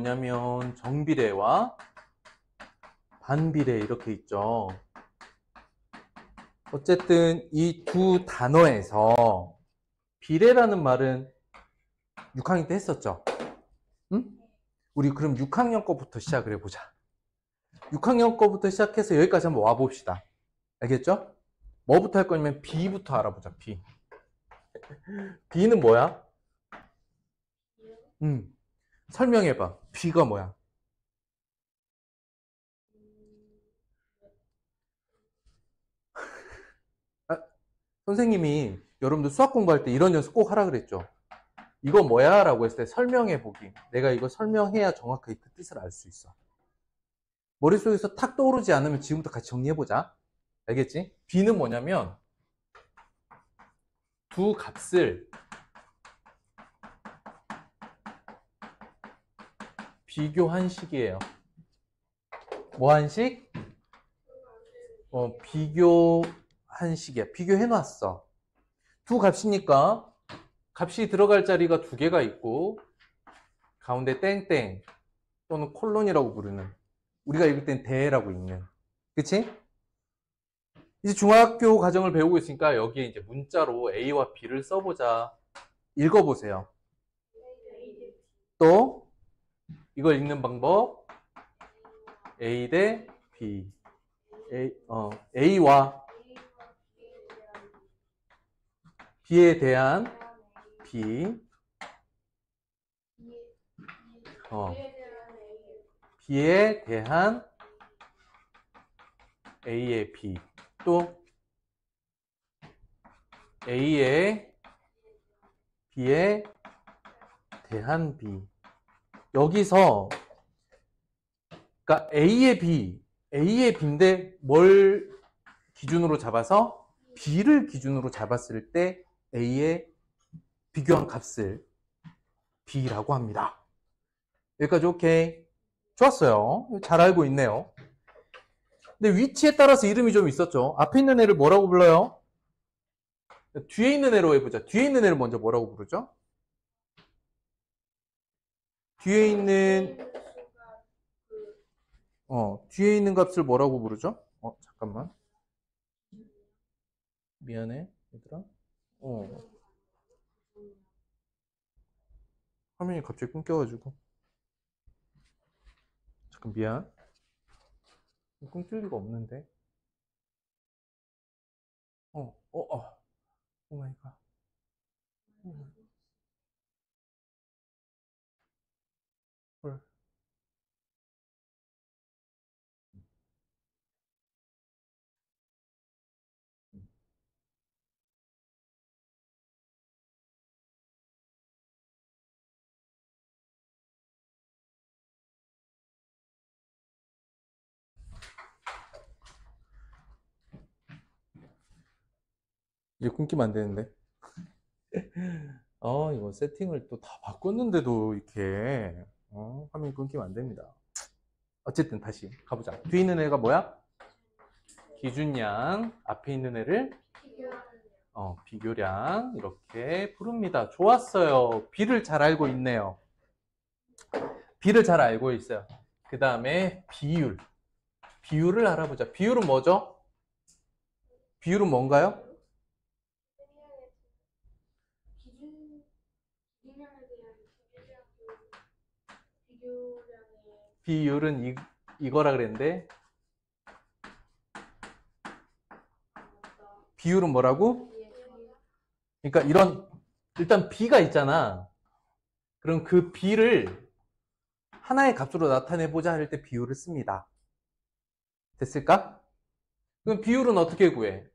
뭐냐면 정비례와 반비례 이렇게 있죠. 어쨌든 이 두 단어에서 비례라는 말은 6학년 때 했었죠. 응? 우리 그럼 6학년 거부터 시작을 해보자. 6학년 거부터 시작해서 여기까지 한번 와봅시다. 알겠죠? 뭐부터 할 거냐면 B부터 알아보자. B. B는 뭐야? 설명해봐. B가 뭐야? 아, 선생님이 여러분들 수학 공부할 때 이런 연습 꼭 하라 그랬죠. 이거 뭐야? 라고 했을 때 설명해 보기. 내가 이거 설명해야 정확하게 그 뜻을 알 수 있어. 머릿속에서 탁 떠오르지 않으면 지금부터 같이 정리해보자. 알겠지? B는 뭐냐면 두 값을 비교한 식이에요. 뭐 한 식? 비교한 식이야. 비교해놨어. 두 값이니까 값이 들어갈 자리가 두 개가 있고 가운데 땡땡 또는 콜론이라고 부르는, 우리가 읽을 땐 대라고 읽는, 그치? 이제 중학교 과정을 배우고 있으니까 여기에 이제 문자로 A와 B를 써보자. 읽어보세요. 또 이걸 읽는 방법 A 대 B. A와 B에 대한 B, B에 대한 A의 B, 또 A의 B에 대한 B. 여기서 그러니까 A의 B인데 뭘 기준으로 잡아서? B를 기준으로 잡았을 때 A의 비교한 값을 B라고 합니다. 여기까지 오케이? 좋았어요. 잘 알고 있네요. 근데 위치에 따라서 이름이 좀 있었죠. 앞에 있는 애를 뭐라고 불러요? 뒤에 있는 애로 해보자. 뒤에 있는 애를 먼저 뭐라고 부르죠? 뒤에 있는 뒤에 있는 값을 뭐라고 부르죠? 잠깐만. 미안해, 얘들아. 화면이 갑자기 끊겨가지고. 잠깐 미안. 끊길 리가 없는데. 오 마이 갓. 헐. 이제 끊기면 안 되는데. 이거 세팅을 또 다 바꿨는데도 이렇게 화면이 끊기면 안 됩니다. 어쨌든 다시 가보자. 뒤에 있는 애가 뭐야? 기준량. 앞에 있는 애를 비교량 이렇게 부릅니다. 좋았어요. B를 잘 알고 있네요. B를 잘 알고 있어요. 그 다음에 비율. 비율을 알아보자. 비율은 뭐죠? 비율은 뭔가요? 비율은 이거라 그랬는데, 비율은 뭐라고? 그러니까 일단 B가 있잖아. 그럼 그 B를 하나의 값으로 나타내보자 할 때 비율을 씁니다. 됐을까? 그럼 비율은 어떻게 구해?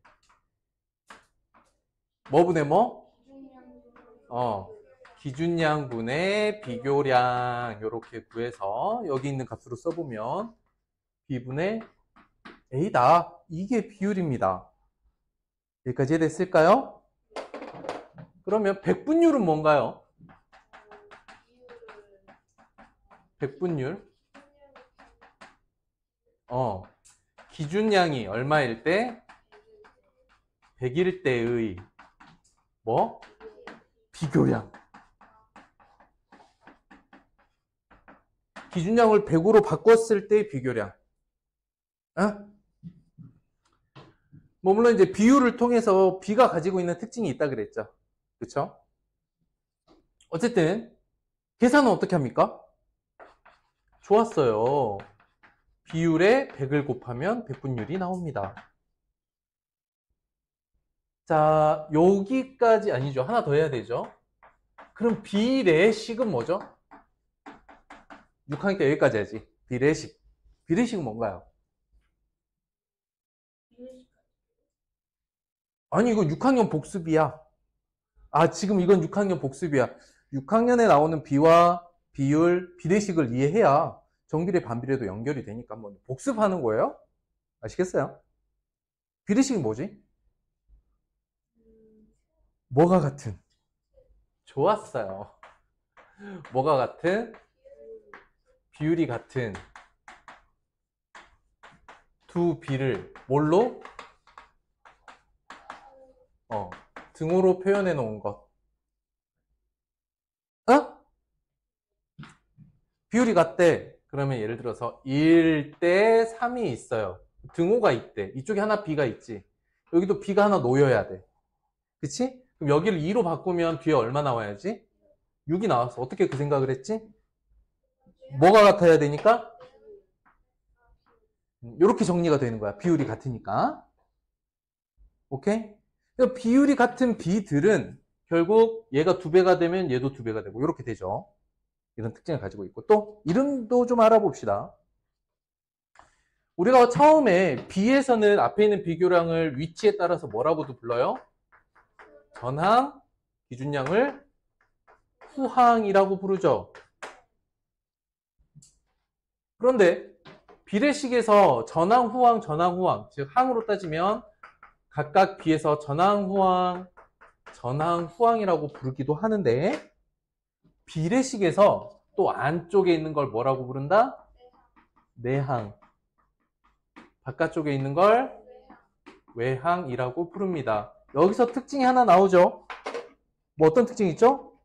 뭐 분의 뭐? 기준량분의 비교량 이렇게 구해서 여기 있는 값으로 써보면 B분의 A다. 이게 비율입니다. 여기까지 이해됐을까요? 그러면 백분율은 뭔가요? 백분율. 기준량이 얼마일 때? 100일 때의 뭐? 비교량. 기준량을 100으로 바꿨을 때 비교량. 어? 뭐 물론 이제 비율을 통해서 B가 가지고 있는 특징이 있다 그랬죠. 그렇죠? 어쨌든 계산은 어떻게 합니까? 좋았어요. 비율에 100을 곱하면 백분율이 나옵니다. 자, 여기까지 아니죠. 하나 더 해야 되죠. 그럼 비례식은 뭐죠? 6학년 때 여기까지 해야지. 비례식. 비례식은 뭔가요? 아니, 이거 6학년 복습이야. 아, 지금 이건 6학년 복습이야. 6학년에 나오는 비와 비율, 비례식을 이해해야 정비례, 반비례도 연결이 되니까 한번 복습하는 거예요. 아시겠어요? 비례식이 뭐지? 뭐가 같은? 좋았어요. 뭐가 같은? 비율이 같은 두 비를 뭘로? 등호로 표현해 놓은 것. 어? 비율이 같대. 그러면 예를 들어서 1대 3이 있어요. 등호가 있대. 이쪽에 하나 B가 있지. 여기도 B가 하나 놓여야 돼. 그치? 그럼 여기를 2로 바꾸면 뒤에 얼마 나와야지? 6이 나왔어. 어떻게 그 생각을 했지? 뭐가 같아야 되니까? 이렇게 정리가 되는 거야. 비율이 같으니까. 오케이? 비율이 같은 B들은 결국 얘가 2배가 되면 얘도 2배가 되고 이렇게 되죠. 이런 특징을 가지고 있고 또 이름도 좀 알아봅시다. 우리가 처음에 B에서는 앞에 있는 비교량을 위치에 따라서 뭐라고도 불러요? 전항, 기준량을 후항이라고 부르죠. 그런데 비례식에서 전항, 후항, 전항, 후항, 즉 항으로 따지면 각각 B에서 전항, 후항, 전항, 후항이라고 부르기도 하는데 비례식에서 또 안쪽에 있는 걸 뭐라고 부른다? 내항. 바깥쪽에 있는 걸 외항이라고 부릅니다. 여기서 특징이 하나 나오죠? 뭐 어떤 특징이 있죠?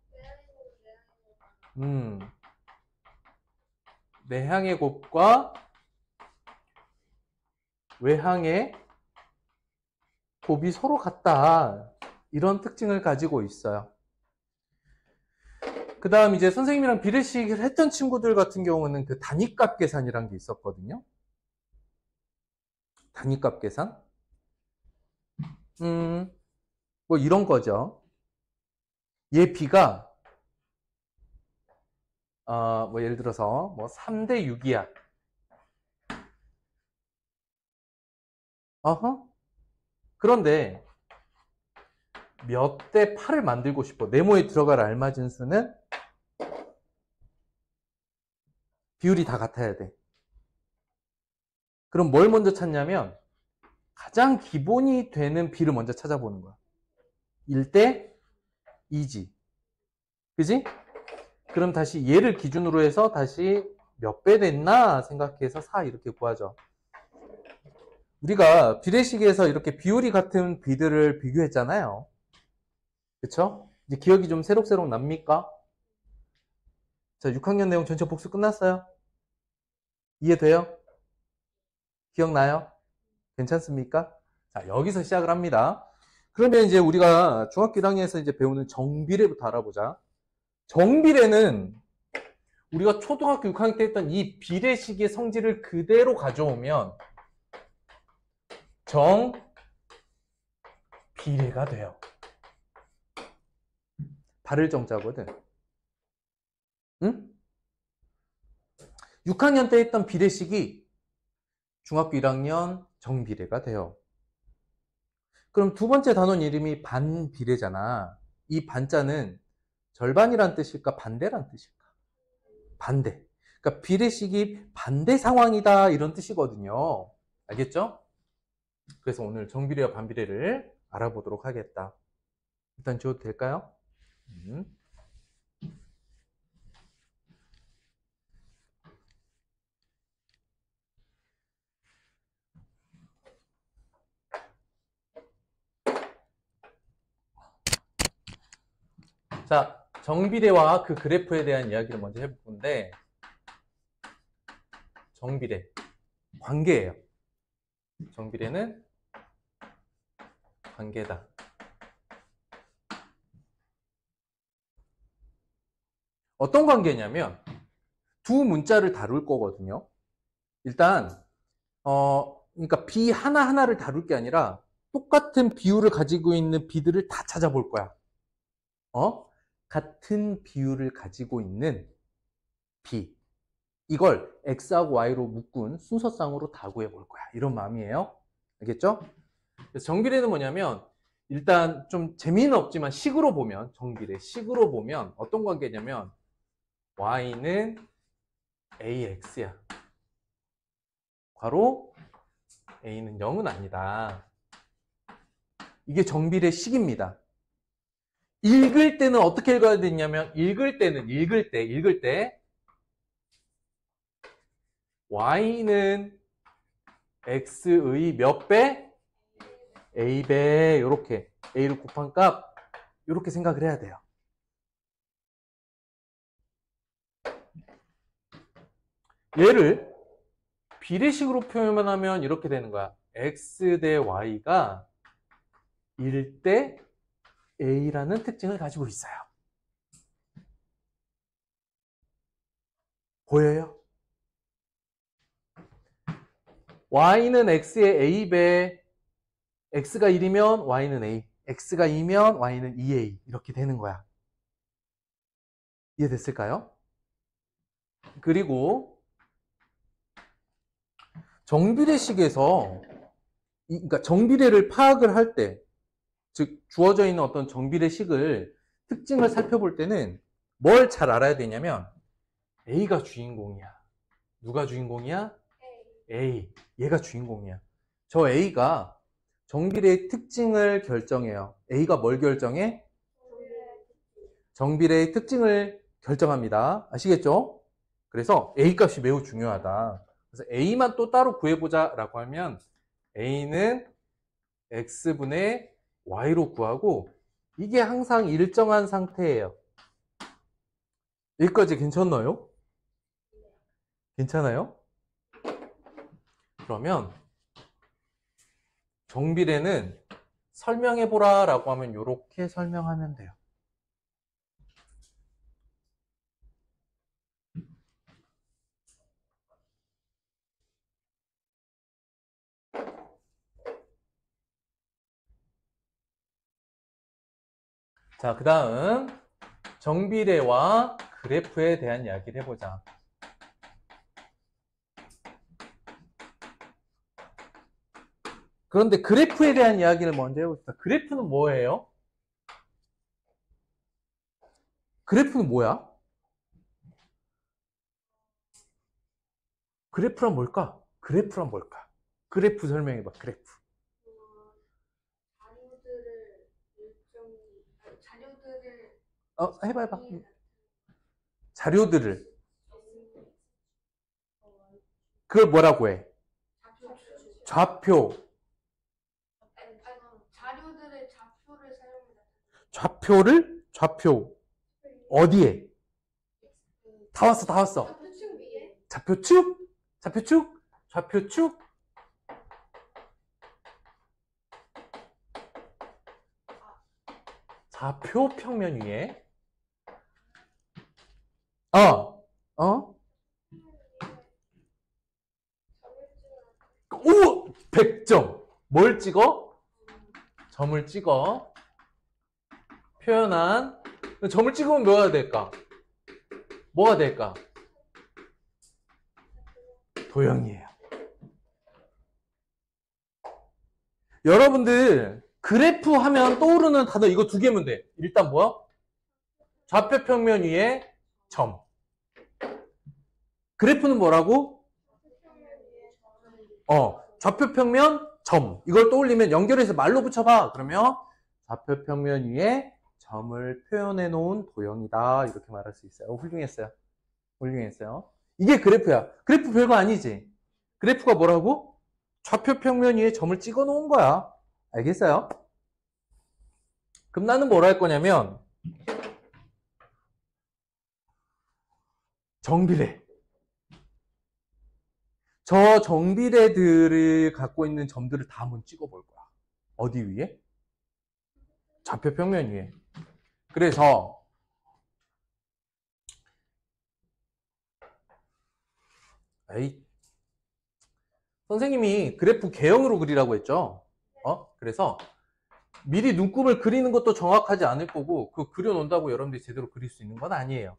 내항의 곱과 외항의 곱이 서로 같다. 이런 특징을 가지고 있어요. 그 다음 이제 선생님이랑 비례식을 했던 친구들 같은 경우는 그 단위값 계산이라는 게 있었거든요. 단위값 계산? 뭐 이런 거죠. 얘 B가 뭐 예를 들어서 뭐 3대 6이야. 어허. 그런데 몇 대 8을 만들고 싶어. 네모에 들어갈 알맞은 수는 비율이 다 같아야 돼. 그럼 뭘 먼저 찾냐면 가장 기본이 되는 B를 먼저 찾아보는 거야. 1대 2지. 그지? 그럼 다시 얘를 기준으로 해서 다시 몇 배 됐나 생각해서 4 이렇게 구하죠. 우리가 비례식에서 이렇게 비율이 같은 B들을 비교했잖아요. 그쵸? 이제 기억이 좀 새록새록 납니까? 자, 6학년 내용 전체 복습 끝났어요? 이해돼요? 기억나요? 괜찮습니까? 자, 여기서 시작을 합니다. 그러면 이제 우리가 중학교 1학년에서 이제 배우는 정비례부터 알아보자. 정비례는 우리가 초등학교 6학년 때 했던 이 비례식의 성질을 그대로 가져오면 정비례가 돼요. 바를 정자거든. 응? 6학년 때 했던 비례식이 중학교 1학년 정비례가 돼요. 그럼 두 번째 단원 이름이 반비례잖아. 이 반자는 절반이란 뜻일까? 반대란 뜻일까? 반대. 그러니까 비례식이 반대 상황이다 이런 뜻이거든요. 알겠죠? 그래서 오늘 정비례와 반비례를 알아보도록 하겠다. 일단 지워도 될까요? 자, 정비례와 그 그래프에 대한 이야기를 먼저 해볼 건데 정비례. 관계예요. 정비례는 관계다. 어떤 관계냐면 두 문자를 다룰 거거든요. 일단 그러니까 비 하나하나를 다룰 게 아니라 똑같은 비율을 가지고 있는 비들을 다 찾아볼 거야. 같은 비율을 가지고 있는 비. 이걸 x하고 y로 묶은 순서상으로 다 구해볼 거야. 이런 마음이에요. 알겠죠? 그래서 정비례는 뭐냐면 일단 좀 재미는 없지만 식으로 보면 정비례 식으로 보면 어떤 관계냐면 y는 ax야. 괄호 a는 0은 아니다. 이게 정비례 식입니다. 읽을 때는 어떻게 읽어야 되냐면 읽을 때 y는 x의 몇 배? a배. 이렇게 a를 곱한 값 이렇게 생각을 해야 돼요. 얘를 비례식으로 표현하면 이렇게 되는 거야. x 대 y가 1대 a라는 특징을 가지고 있어요. 보여요? y는 x의 a배, x가 1이면 y는 a, x가 2면 y는 2a 이렇게 되는 거야. 이해됐을까요? 그리고 정비례식에서 그러니까 정비례를 파악을 할 때, 즉 주어져 있는 어떤 정비례식을 특징을 살펴볼 때는 뭘 잘 알아야 되냐면 a가 주인공이야. 누가 주인공이야? A. 얘가 주인공이야. 저 A가 정비례의 특징을 결정해요. A가 뭘 결정해? 정비례의 특징을 결정합니다. 아시겠죠? 그래서 A 값이 매우 중요하다. 그래서 A만 또 따로 구해보자 라고 하면 A는 X분의 Y로 구하고 이게 항상 일정한 상태예요. 여기까지 괜찮나요? 괜찮아요? 그러면 정비례는 설명해보라 라고 하면 이렇게 설명하면 돼요. 자, 그 다음 정비례와 그래프에 대한 이야기를 해보자. 그런데 그래프에 대한 이야기를 먼저 해봅시다. 그래프는 뭐예요? 그래프는 뭐야? 그래프란 뭘까? 그래프란 뭘까? 그래프 설명해봐. 그래프. 자료들을 해봐. 자료들을. 그걸 뭐라고 해? 좌표. 자료들의 좌표를 사용합니다. 좌표를? 좌표. 어디에? 다 왔어, 다 왔어. 좌표축 위에 좌표축? 좌표축? 좌표축? 좌표 평면 위에. 오! 100점. 뭘 찍어? 점을 찍어. 표현한. 점을 찍으면 뭐가 될까? 뭐가 될까? 도형이에요. 여러분들 그래프 하면 떠오르는 단어 이거 두 개면 돼. 일단 뭐야? 좌표 평면 위에 점. 그래프는 뭐라고? 좌표 평면 점. 이걸 떠올리면 연결해서 말로 붙여봐. 그러면 좌표 평면 위에 점을 표현해 놓은 도형이다. 이렇게 말할 수 있어요. 훌륭했어요. 훌륭했어요. 이게 그래프야. 그래프 별거 아니지? 그래프가 뭐라고? 좌표 평면 위에 점을 찍어 놓은 거야. 알겠어요? 그럼 나는 뭘 할 거냐면 정비례. 저 정비례들을 갖고 있는 점들을 다 한번 찍어볼 거야. 어디 위에? 좌표 평면 위에. 그래서 에이, 선생님이 그래프 개형으로 그리라고 했죠. 그래서 미리 눈곱을 그리는 것도 정확하지 않을 거고 그 그려놓는다고 여러분들이 제대로 그릴 수 있는 건 아니에요.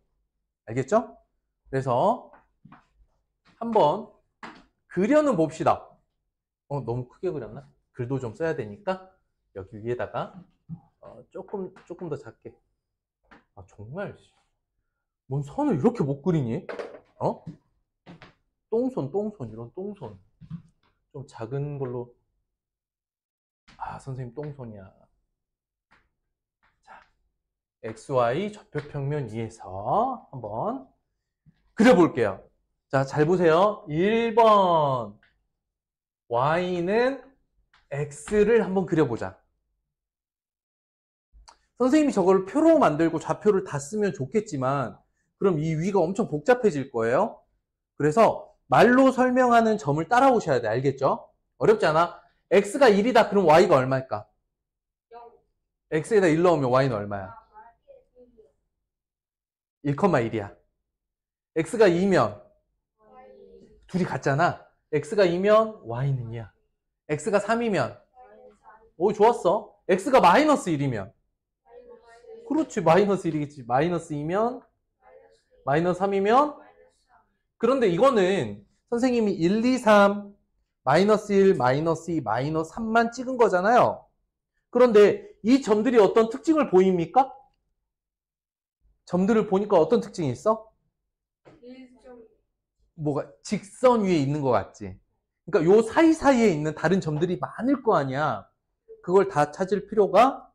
알겠죠? 그래서 한번 그려는 봅시다. 너무 크게 그렸나? 글도 좀 써야 되니까 여기 위에다가 조금 더 작게. 아, 정말 뭔 선을 이렇게 못 그리니? 똥손 이런 똥손 좀 작은 걸로. 아, 선생님 똥손이야. 자, XY 좌표평면 위에서 한번 그려볼게요. 자, 잘 보세요. 1번 Y는 X를 한번 그려보자. 선생님이 저걸 표로 만들고 좌표를 다 쓰면 좋겠지만 그럼 이 위가 엄청 복잡해질 거예요. 그래서 말로 설명하는 점을 따라오셔야 돼. 알겠죠? 어렵지 않아? X가 1이다. 그럼 Y가 얼마일까? 0. X에다 1 넣으면 Y는 얼마야? 1,1이야. X가 2면 둘이 같잖아. X가 2면 Y는 2야. X가 3이면 오, 좋았어. X가 마이너스 1이면 그렇지, 마이너스 1이겠지. 마이너스 2면 마이너스 3이면. 그런데 이거는 선생님이 1, 2, 3 마이너스 1, 마이너스 2, 마이너스 3만 찍은 거잖아요. 그런데 이 점들이 어떤 특징을 보입니까? 점들을 보니까 어떤 특징이 있어? 뭐가 직선 위에 있는 것 같지? 그러니까 요 사이사이에 있는 다른 점들이 많을 거 아니야. 그걸 다 찾을 필요가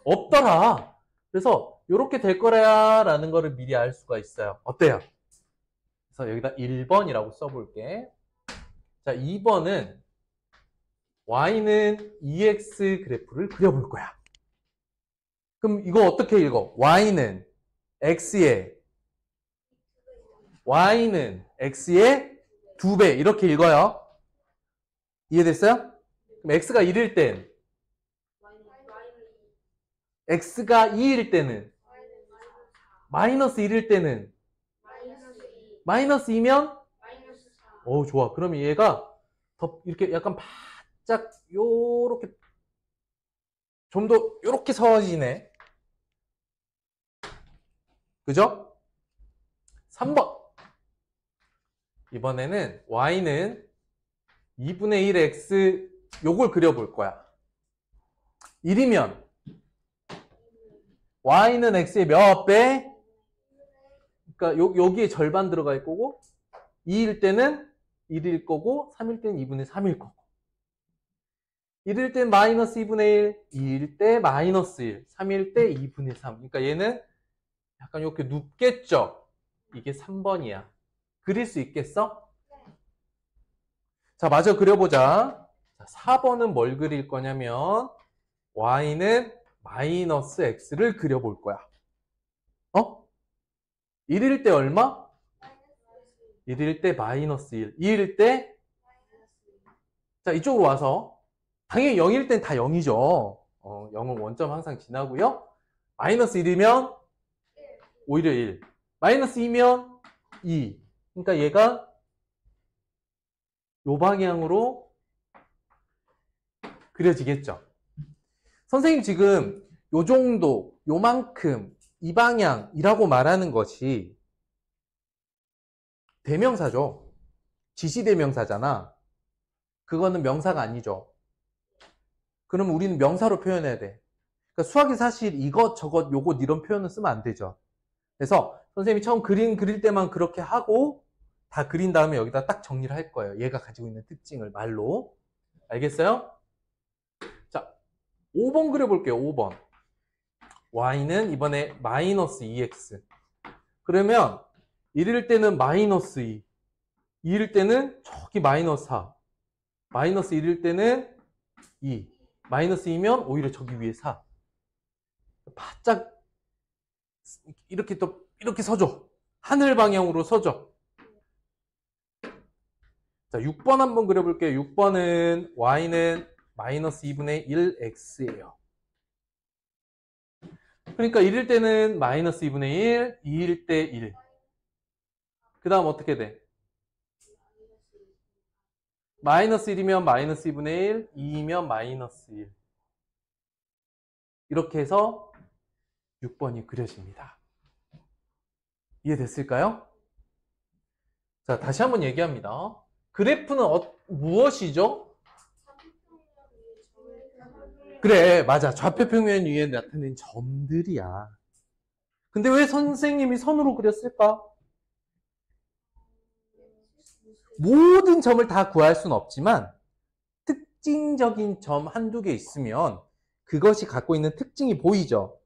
없더라. 그래서 이렇게 될 거라는 거를 미리 알 수가 있어요. 어때요? 그래서 여기다 1번이라고 써볼게. 자, 2번은 Y는 EX 그래프를 그려볼 거야. 그럼 이거 어떻게 읽어? Y는 X의 2배 이렇게 읽어요. 이해됐어요? 그럼 X가 1일 땐 X가 2일 때는 마이너스 1일 때는 마이너스 2면 오, 좋아. 그러면 얘가 더 이렇게 약간 바짝 요렇게 좀 더 요렇게 서지네. 그죠? 3번. 이번에는 Y는 2분의 1 X 요걸 그려볼 거야. 1이면 Y는 X의 몇 배? 그러니까 여기에 절반 들어갈 거고 2일 때는 1일 거고 3일 때는 2분의 3일 거고 1일 때 마이너스 2분의 1, 2일 때 마이너스 1, 3일 때 2분의 3. 그러니까 얘는 약간 이렇게 눕겠죠? 이게 3번이야. 그릴 수 있겠어? 자, 마저 그려보자. 자, 4번은 뭘 그릴 거냐면 Y는 마이너스 X를 그려볼 거야. 1일 때 얼마? 1일 때 마이너스 1. 2일 때? 자, 이쪽으로 와서 당연히 0일 땐 다 0이죠. 0은 원점 항상 지나고요. 마이너스 1이면 오히려 1. 마이너스 2면 2. 그러니까 얘가 요 방향으로 그려지겠죠. 선생님 지금 요 정도, 요만큼, 이 방향이라고 말하는 것이 대명사죠. 지시대명사잖아. 그거는 명사가 아니죠. 그러면 우리는 명사로 표현해야 돼. 그러니까 수학이 사실 이것 저것 요것 이런 표현을 쓰면 안 되죠. 그래서 선생님이 처음 그릴 때만 그렇게 하고 다 그린 다음에 여기다 딱 정리를 할 거예요. 얘가 가지고 있는 특징을 말로. 알겠어요? 자, 5번 그려볼게요. 5번. Y는 이번에 마이너스 2X. 그러면 1일 때는 마이너스 2. 2일 때는 저기 마이너스 4. 마이너스 1일 때는 2. 마이너스 2면 오히려 저기 위에 4. 바짝 이렇게 또 이렇게 서줘. 하늘 방향으로 서줘. 자, 6번 한번 그려볼게요. 6번은 y는 마이너스 2분의 1x예요. 그러니까 1일 때는 마이너스 2분의 1, 2일 때 1. 그 다음 어떻게 돼? 마이너스 1이면 마이너스 2분의 1, 2이면 마이너스 1. 이렇게 해서 6번이 그려집니다. 이해됐을까요? 자, 다시 한번 얘기합니다. 그래프는 무엇이죠? 그래, 맞아. 좌표평면 위에 나타낸 점들이야. 근데 왜 선생님이 선으로 그렸을까? 모든 점을 다 구할 수는 없지만 특징적인 점 한두 개 있으면 그것이 갖고 있는 특징이 보이죠.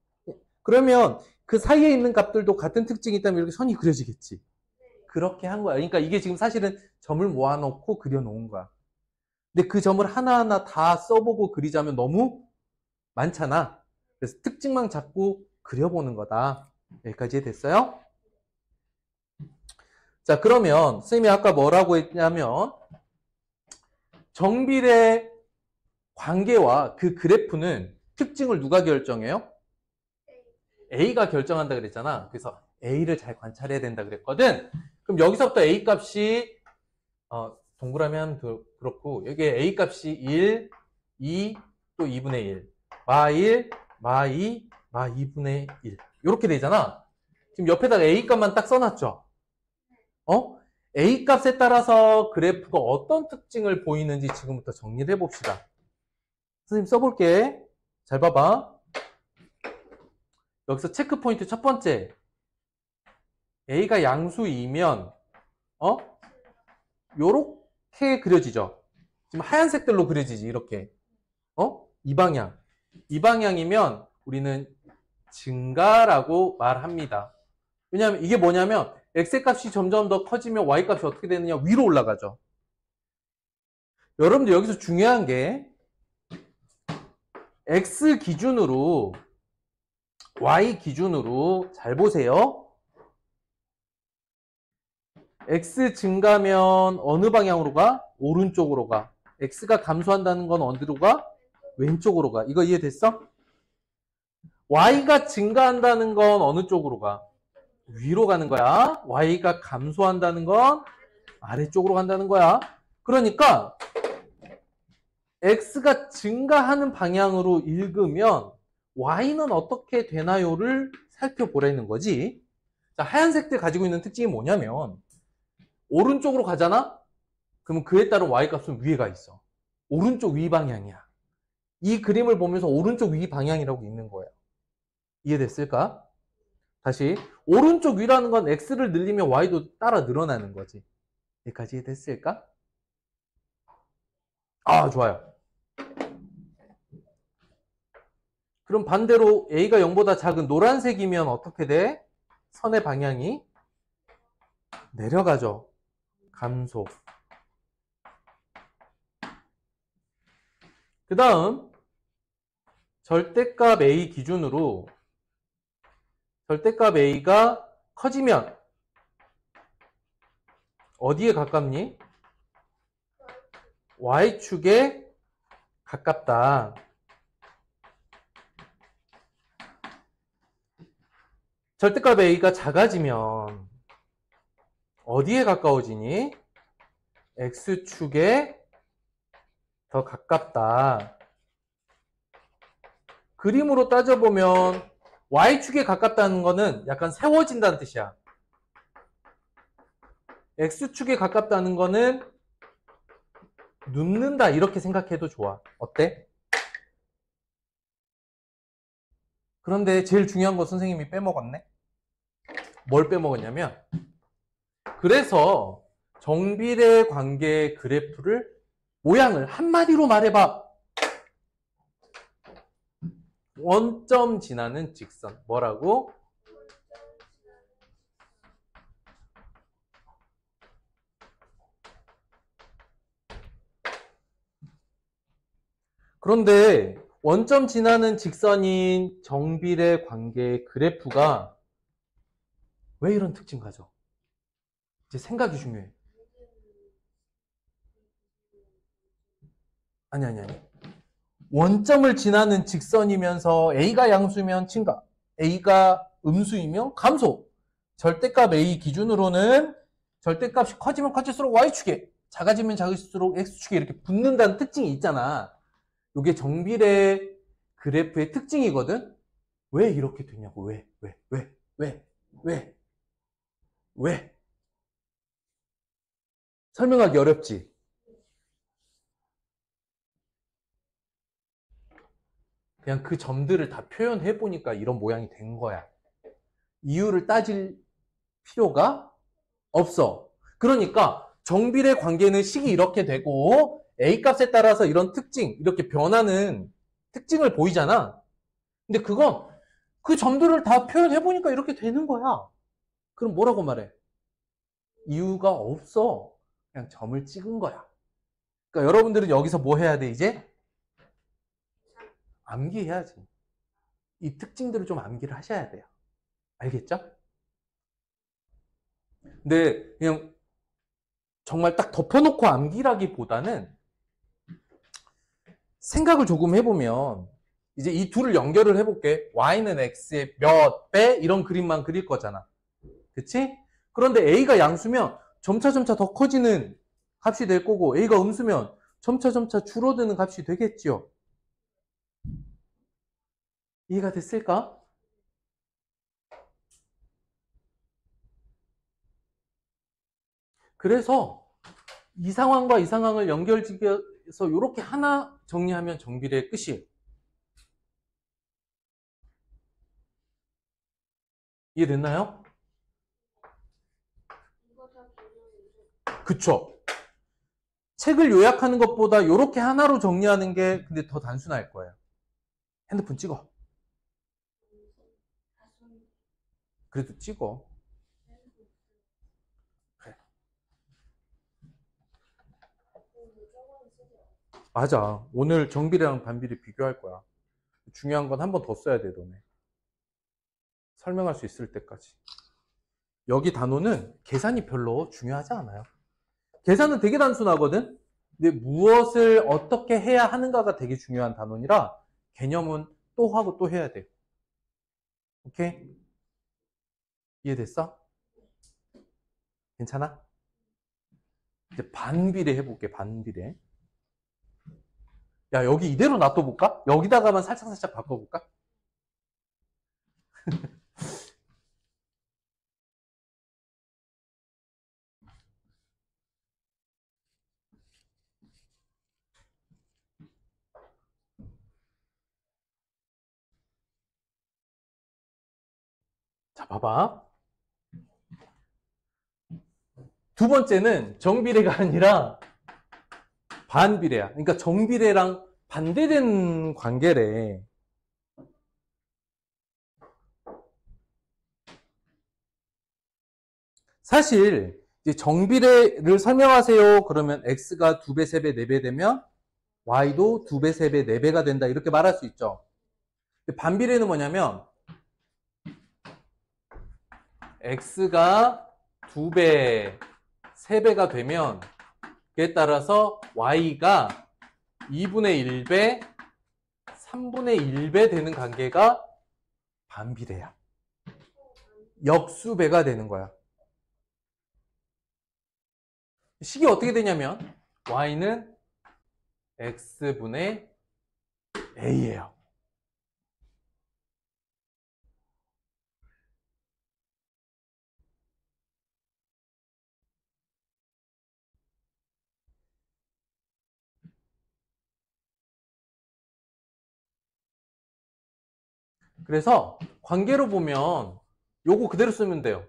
그러면 그 사이에 있는 값들도 같은 특징이 있다면 이렇게 선이 그려지겠지. 그렇게 한 거야. 그러니까 이게 지금 사실은 점을 모아놓고 그려놓은 거야. 근데 그 점을 하나하나 다 써보고 그리자면 너무 많잖아. 그래서 특징만 자꾸 그려보는 거다. 여기까지 됐어요? 자, 그러면 선생님이 아까 뭐라고 했냐면 정비례 관계와 그 그래프는 특징을 누가 결정해요? A가 결정한다 그랬잖아. 그래서 A를 잘 관찰해야 된다 그랬거든. 그럼 여기서부터 A 값이 동그라미 하면 그렇고 여기에 A 값이 1, 2, 또 2분의 1, 마 1, 마 2, 마 2분의 1 이렇게 되잖아. 지금 옆에다가 A 값만 딱 써놨죠. A 값에 따라서 그래프가 어떤 특징을 보이는지 지금부터 정리를 해봅시다. 선생님 써볼게. 잘 봐봐. 여기서 체크 포인트 첫 번째. A가 양수이면 요렇게 그려지죠. 지금 하얀색들로 그려지지. 이렇게. 이 방향. 이 방향이면 우리는 증가라고 말합니다. 왜냐하면 이게 뭐냐면 X의 값이 점점 더 커지면 Y 값이 어떻게 되느냐? 위로 올라가죠. 여러분들 여기서 중요한 게 X 기준으로 Y 기준으로 잘 보세요. X 증가면 어느 방향으로 가? 오른쪽으로 가. X가 감소한다는 건 어디로 가? 왼쪽으로 가. 이거 이해됐어? Y가 증가한다는 건 어느 쪽으로 가? 위로 가는 거야. Y가 감소한다는 건 아래쪽으로 간다는 거야. 그러니까 X가 증가하는 방향으로 읽으면 Y는 어떻게 되나요를 살펴보라는 거지. 자, 하얀색들 가지고 있는 특징이 뭐냐면 오른쪽으로 가잖아? 그러면 그에 따른 Y 값은 위에 가 있어. 오른쪽 위 방향이야. 이 그림을 보면서 오른쪽 위 방향이라고 읽는 거예요. 이해됐을까? 다시 오른쪽 위라는 건 X를 늘리면 Y도 따라 늘어나는 거지. 여기까지 이해됐을까? 아, 좋아요. 그럼 반대로 A가 0보다 작은 노란색이면 어떻게 돼? 선의 방향이 내려가죠. 감소. 그 다음 절대값 A 기준으로 절대값 A가 커지면 어디에 가깝니? Y축에 가깝다. 절대값 A가 작아지면 어디에 가까워지니? X축에 더 가깝다. 그림으로 따져보면 Y축에 가깝다는 거는 약간 세워진다는 뜻이야. X축에 가깝다는 거는 눕는다 이렇게 생각해도 좋아. 어때? 그런데 제일 중요한 거 선생님이 빼먹었네? 뭘 빼먹었냐면 그래서 정비례 관계 그래프를 모양을 한마디로 말해봐. 원점 지나는 직선. 뭐라고? 그런데 원점 지나는 직선인 정비례 관계 그래프가 왜 이런 특징 가져? 이제 생각이 중요해. 아니. 원점을 지나는 직선이면서 A가 양수면 증가, A가 음수이면 감소. 절대값 A 기준으로는 절대값이 커지면 커질수록 Y축에, 작아지면 작을수록 X축에 이렇게 붙는다는 특징이 있잖아. 이게 정비례 그래프의 특징이거든. 왜 이렇게 되냐고. 왜? 설명하기 어렵지? 그냥 그 점들을 다 표현해 보니까 이런 모양이 된 거야. 이유를 따질 필요가 없어. 그러니까 정비례 관계는 식이 이렇게 되고 A 값에 따라서 이런 특징, 이렇게 변하는 특징을 보이잖아. 근데 그건 그 점들을 다 표현해 보니까 이렇게 되는 거야. 그럼 뭐라고 말해? 이유가 없어. 그냥 점을 찍은 거야. 그러니까 여러분들은 여기서 뭐 해야 돼, 이제? 암기해야지. 이 특징들을 좀 암기를 하셔야 돼요. 알겠죠? 근데 그냥 정말 딱 덮어놓고 암기라기보다는 생각을 조금 해보면 이제 이 둘을 연결을 해볼게. y는 x의 몇 배 이런 그림만 그릴 거잖아. 그치? 그런데 a가 양수면 점차 더 커지는 값이 될 거고 a가 음수면 점차 줄어드는 값이 되겠지요. 이해가 됐을까? 그래서 이 상황과 이 상황을 연결지어서 이렇게 하나 정리하면 정비례의 끝이에요. 이해됐나요? 이거 다 개념이죠. 그쵸? 책을 요약하는 것보다 이렇게 하나로 정리하는 게 근데 더 단순할 거예요. 핸드폰 찍어. 그래도 찍어. 그래. 맞아. 오늘 정비례랑 반비례 비교할 거야. 중요한 건 한 번 더 써야 돼, 너네. 설명할 수 있을 때까지. 여기 단어는 계산이 별로 중요하지 않아요. 계산은 되게 단순하거든? 근데 무엇을 어떻게 해야 하는가가 되게 중요한 단원이라 개념은 또 하고 또 해야 돼. 오케이? 이해됐어? 괜찮아? 이제 반비례 해볼게, 반비례. 야, 여기 이대로 놔둬볼까? 여기다가만 살짝 바꿔볼까? 자, 봐봐. 두 번째는 정비례가 아니라 반비례야. 그러니까 정비례랑 반대된 관계래. 사실 이제 정비례를 설명하세요. 그러면 x가 2배, 3배, 4배 되면 y도 2배, 3배, 4배가 된다. 이렇게 말할 수 있죠. 반비례는 뭐냐면 x가 2배, 3배가 되면 그에 따라서 y가 2분의 1배, 3분의 1배 되는 관계가 반비례야. 역수배가 되는 거야. 식이 어떻게 되냐면 y는 x분의 a예요. 그래서 관계로 보면 요거 그대로 쓰면 돼요.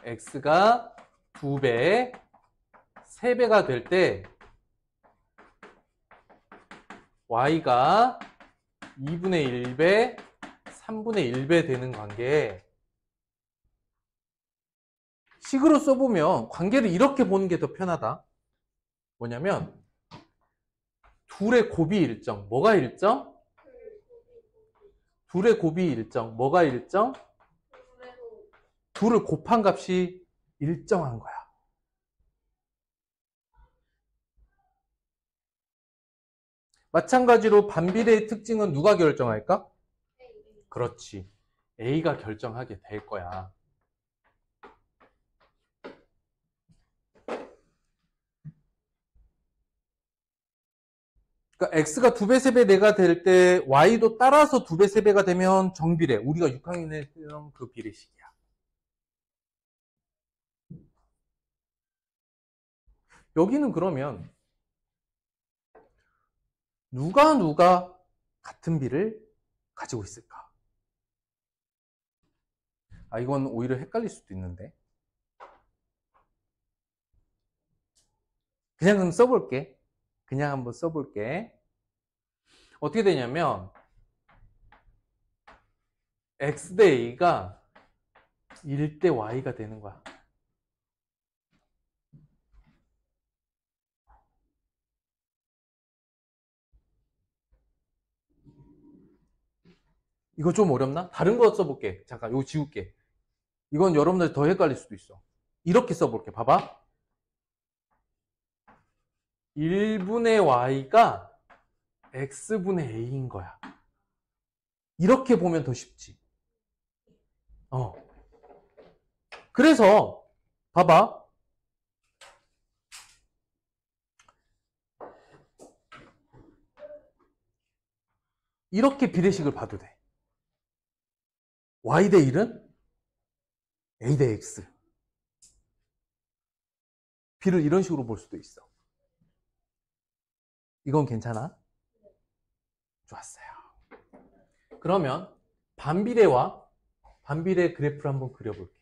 x가 2배, 3배가 될 때 y가 2분의 1배, 3분의 1배 되는 관계에 식으로 써보면 관계를 이렇게 보는 게 더 편하다. 뭐냐면 둘의 곱이 일정. 뭐가 일정? 둘의 곱이 일정. 뭐가 일정? 둘을 곱한 값이 일정한 거야. 마찬가지로 반비례의 특징은 누가 결정할까? 그렇지. A가 결정하게 될 거야. 그러니까 X가 2배, 3배, 4가 될 때 Y도 따라서 2배, 3배가 되면 정비례. 우리가 6학년에 했던 그 비례식이야. 여기는 그러면 누가 같은 비를 가지고 있을까? 아, 이건 오히려 헷갈릴 수도 있는데. 그냥 한번 써볼게. 그냥 한번 써볼게. 어떻게 되냐면 X 대 A가 1 대 Y가 되는 거야. 이거 좀 어렵나? 다른 거 써볼게. 잠깐, 이거 지울게. 이건 여러분들 더 헷갈릴 수도 있어. 이렇게 써볼게. 봐봐. 1분의 Y가 X분의 A인 거야. 이렇게 보면 더 쉽지. 그래서, 봐봐. 이렇게 비례식을 봐도 돼. Y 대 1은 A 대 X. B를 이런 식으로 볼 수도 있어. 이건 괜찮아? 좋았어요. 그러면 반비례와 반비례 그래프를 한번 그려볼게.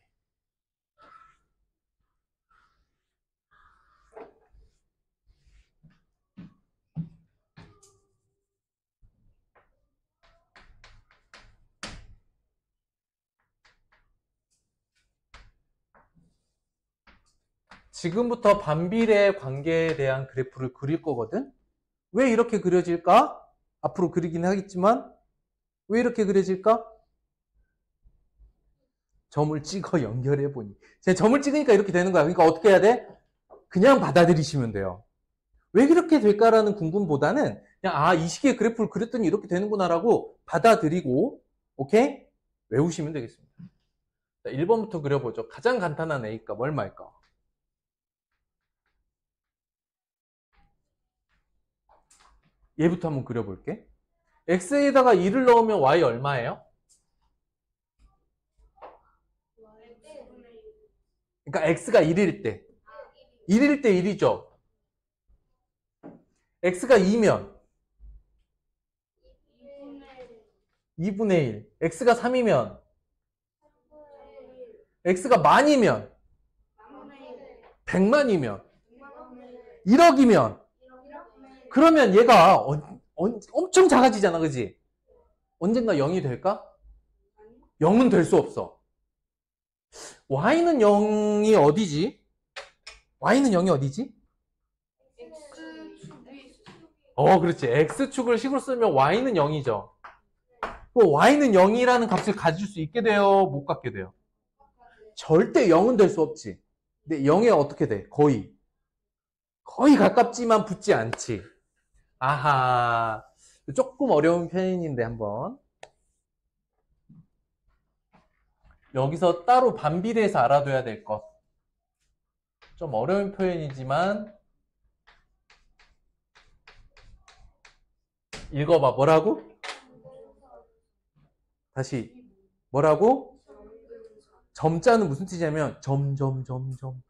지금부터 반비례 관계에 대한 그래프를 그릴 거거든? 왜 이렇게 그려질까? 앞으로 그리긴 하겠지만 왜 이렇게 그려질까? 점을 찍어 연결해 보니. 제가 점을 찍으니까 이렇게 되는 거야. 그러니까 어떻게 해야 돼? 그냥 받아들이시면 돼요. 왜 그렇게 될까라는 궁금보다는 그냥 이 시기에 그래프를 그렸더니 이렇게 되는구나라고 받아들이고 오케이? 외우시면 되겠습니다. 자, 1번부터 그려보죠. 가장 간단한 A값 얼마일까? 얘부터 한번 그려볼게. X에다가 2를 넣으면 Y 얼마예요? 그러니까 X가 1일 때 1일 때 1이죠. X가 2면 2분의 1. X가 3이면 X가 만이면 100만이면 1억이면 그러면 얘가 엄청 작아지잖아. 그지? 언젠가 0이 될까? 0은 될 수 없어. Y는 0이 어디지? Y는 0이 어디지? 그렇지. X축을 식으로 쓰면 Y는 0이죠. Y는 0이라는 값을 가질 수 있게 돼요? 못 갖게 돼요? 절대 0은 될 수 없지. 근데 0에 어떻게 돼? 거의 가깝지만 붙지 않지. 아하. 조금 어려운 편인데 한번. 여기서 따로 반비례해서 알아둬야 될 것. 좀 어려운 표현이지만 읽어봐. 뭐라고? 다시. 뭐라고? 점자는 무슨 뜻이냐면 점점점점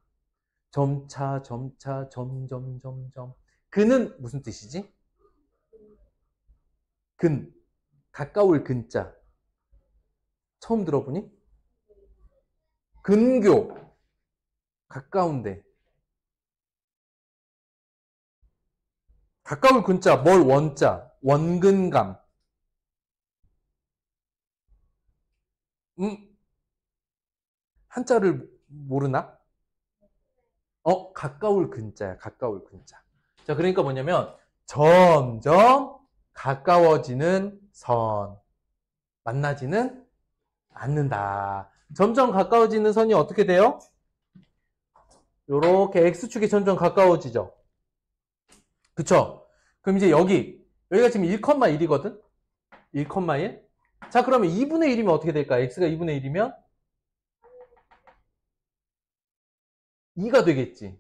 점차 점차 점점점점 근은 무슨 뜻이지? 근. 가까울 근자. 처음 들어보니? 근교. 가까운데. 가까울 근자. 뭘 원자. 원근감. 한자를 모르나? 가까울 근자야. 가까울 근자. 자, 그러니까 뭐냐면 점점 가까워지는 선. 만나지는 않는다. 점점 가까워지는 선이 어떻게 돼요? 요렇게 X축이 점점 가까워지죠. 그쵸? 그럼 이제 여기 여기가 지금 1,1이거든? 1,1. 자, 그러면 2분의 1이면 어떻게 될까? x가 2분의 1이면 2가 되겠지.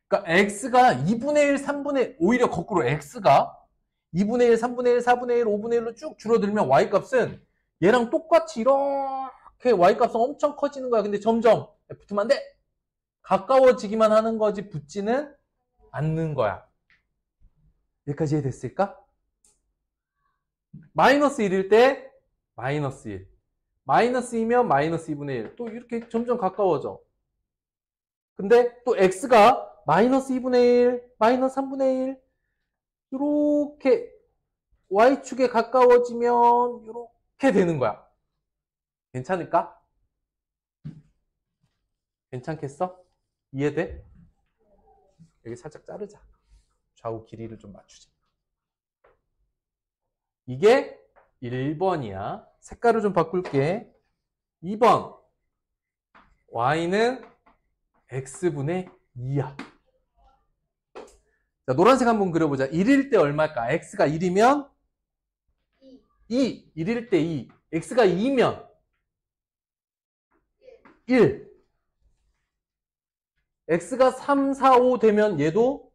그러니까 x가 2분의 1, 3분의, 오히려 거꾸로 x가 2분의 1, 3분의 1, 4분의 1, 5분의 1로 쭉 줄어들면 y값은 얘랑 똑같이 이렇게 y값은 엄청 커지는 거야. 근데 점점 붙으면 안 돼. 가까워지기만 하는 거지 붙지는 않는 거야. 여기까지 이해됐을까? 마이너스 1일 때 마이너스 1. 마이너스 2면 마이너스 2분의 1. 또 이렇게 점점 가까워져. 근데 또 x가 마이너스 2분의 1, 마이너스 3분의 1 이렇게 y축에 가까워지면 이렇게 되는 거야. 괜찮을까? 괜찮겠어? 이해돼? 여기 살짝 자르자. 좌우 길이를 좀 맞추자. 이게 1번이야. 색깔을 좀 바꿀게. 2번. y는 x분의 2야. 자, 노란색 한번 그려보자. 1일 때 얼마일까? x가 1이면 2. 1일 때 2. x가 2면 1. x가 3, 4, 5 되면 얘도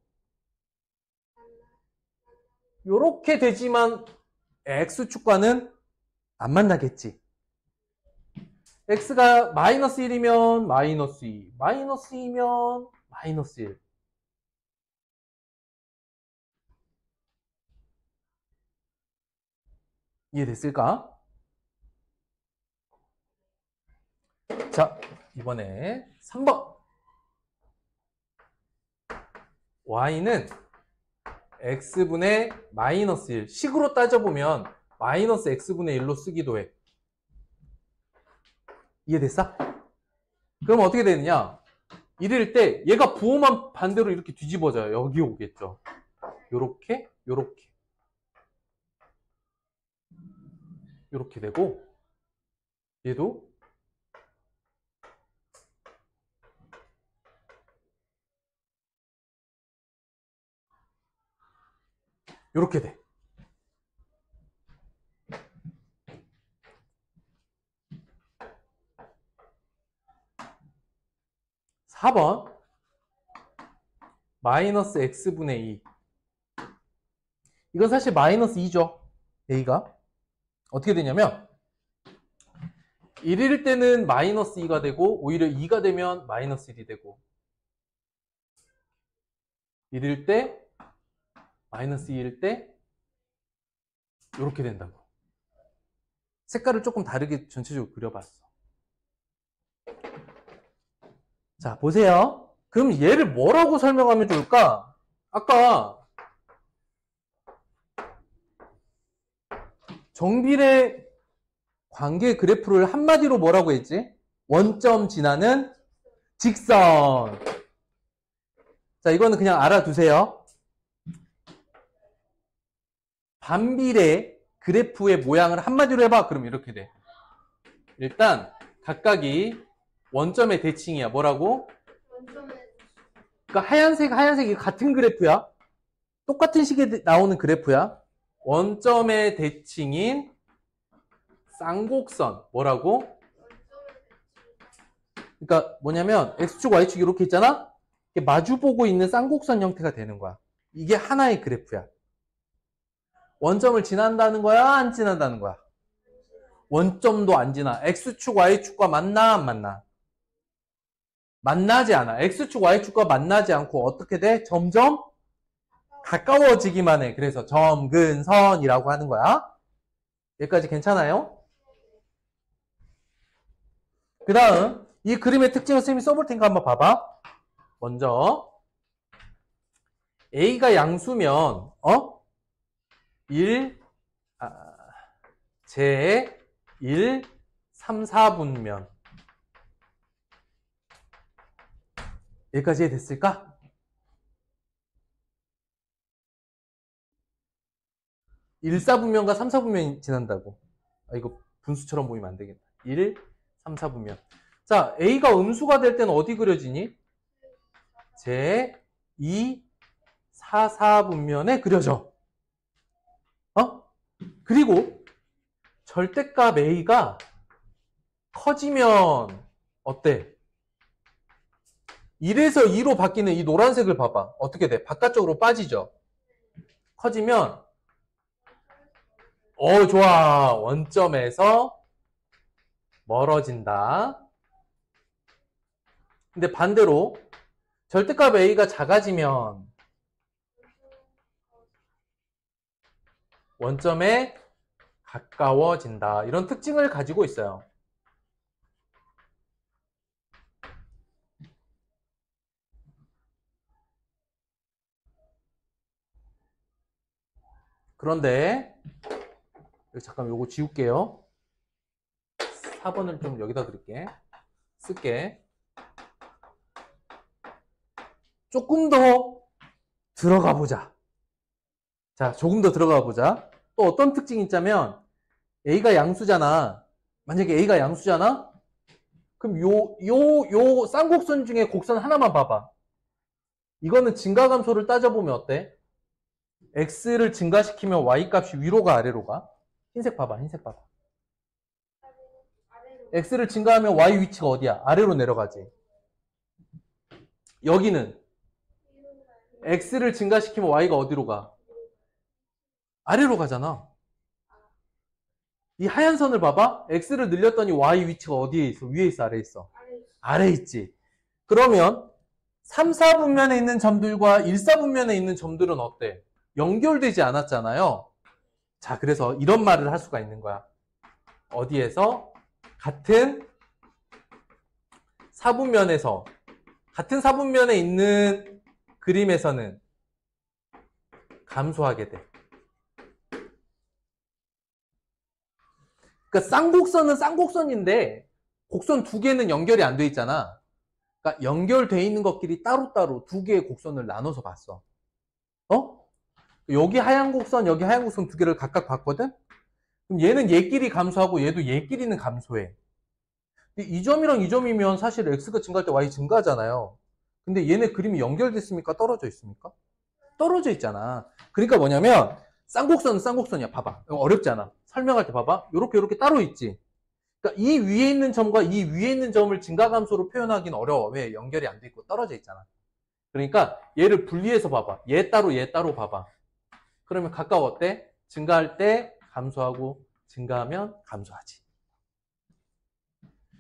요렇게 되지만 x축과는 안 만나겠지. x가 마이너스 1이면 마이너스 2, 마이너스 2면 마이너스 1. 이해됐을까? 자, 이번에 3번. y는 x분의 마이너스 1. 식으로 따져보면 마이너스 x분의 1로 쓰기도 해. 이해됐어? 그럼 어떻게 되느냐? 이럴 때 얘가 부호만 반대로 이렇게 뒤집어져요. 여기 오겠죠. 요렇게, 요렇게. 요렇게 되고 얘도 요렇게 돼. (4번) 마이너스 x분의 2. 이건 사실 마이너스 2죠. a가 어떻게 되냐면 1일 때는 마이너스 2가 되고 오히려 2가 되면 마이너스 1이 되고 1일 때 마이너스 2일 때 이렇게 된다고. 색깔을 조금 다르게 전체적으로 그려봤어. 자, 보세요. 그럼 얘를 뭐라고 설명하면 좋을까? 아까 정비례 관계 그래프를 한마디로 뭐라고 했지? 원점 지나는 직선. 자, 이거는 그냥 알아두세요. 반비례 그래프의 모양을 한마디로 해봐. 그럼 이렇게 돼. 일단 각각이 원점의 대칭이야. 뭐라고? 그러니까 하얀색이 같은 그래프야. 똑같은 식에 나오는 그래프야. 원점의 대칭인 쌍곡선. 뭐라고? 그러니까 뭐냐면 x축, y축 이렇게 있잖아? 이게 마주보고 있는 쌍곡선 형태가 되는 거야. 이게 하나의 그래프야. 원점을 지난다는 거야? 안 지난다는 거야? 원점도 안 지나. x축, y축과 만나? 안 만나? 만나지 않아. x축, y축과 만나지 않고 어떻게 돼? 점점 가까워지기만 해. 그래서 점근선이라고 하는 거야. 여기까지 괜찮아요? 그 다음 이 그림의 특징을 선생님이 써볼 테니까 한번 봐봐. 먼저 A가 양수면 1, 제 1, 3, 4분면 여기까지 됐을까? (1, 4분면과 3, 4분면이 지난다고. 이거 분수처럼 보이면 안 되겠다. 1, 3, 4분면. 자, A가 음수가 될 때는 어디 그려지니? 제 2, 사사분면에 그려져. 그리고 절대값 A가 커지면 어때? 1에서 2로 바뀌는 이 노란색을 봐봐. 어떻게 돼? 바깥쪽으로 빠지죠? 커지면 좋아. 원점에서 멀어진다. 근데 반대로 절대값 A가 작아지면 원점에 가까워진다. 이런 특징을 가지고 있어요. 그런데 잠깐 요거 지울게요. 4번을 좀 여기다 쓸게. 조금 더 들어가 보자. 자, 조금 더 들어가 보자. 또 어떤 특징이 있자면 A가 양수잖아. 만약에 A가 양수잖아? 그럼 요 쌍곡선 중에 곡선 하나만 봐봐. 이거는 증가감소를 따져보면 어때? X를 증가시키면 Y 값이 위로 가, 아래로 가? 흰색 봐봐. X를 증가하면 Y 위치가 어디야? 아래로 내려가지. 여기는 X를 증가시키면 Y가 어디로 가? 아래로 가잖아. 이 하얀 선을 봐봐. X를 늘렸더니 Y 위치가 어디에 있어? 위에 있어? 아래에 있어? 아래에 있지. 그러면 3, 4분면에 있는 점들과 1, 4분면에 있는 점들은 어때? 연결되지 않았잖아요. 자, 그래서 이런 말을 할 수가 있는 거야. 어디에서? 같은 4분면에 있는 그림에서는 감소하게 돼. 그러니까 쌍곡선은 쌍곡선인데 곡선 두 개는 연결이 안 돼 있잖아. 그러니까 연결돼 있는 것끼리 따로따로 두 개의 곡선을 나눠서 봤어. 여기 하얀 곡선, 여기 하얀 곡선 두 개를 각각 봤거든? 그럼 얘는 얘끼리 감소하고 얘도 얘끼리는 감소해. 근데 이 점이랑 이 점이면 사실 X가 증가할 때 Y 증가하잖아요. 근데 얘네 그림이 연결됐습니까? 떨어져 있습니까? 떨어져 있잖아. 그러니까 뭐냐면 쌍곡선은 쌍곡선이야. 봐봐. 어렵지 않아. 설명할 때 봐봐. 요렇게 따로 있지. 그러니까 이 위에 있는 점과 이 위에 있는 점을 증가감소로 표현하기는 어려워. 왜? 연결이 안 돼 있고 떨어져 있잖아. 그러니까 얘를 분리해서 봐봐. 얘 따로 봐봐. 그러면 각각 어때? 증가할 때 감소하고 증가하면 감소하지.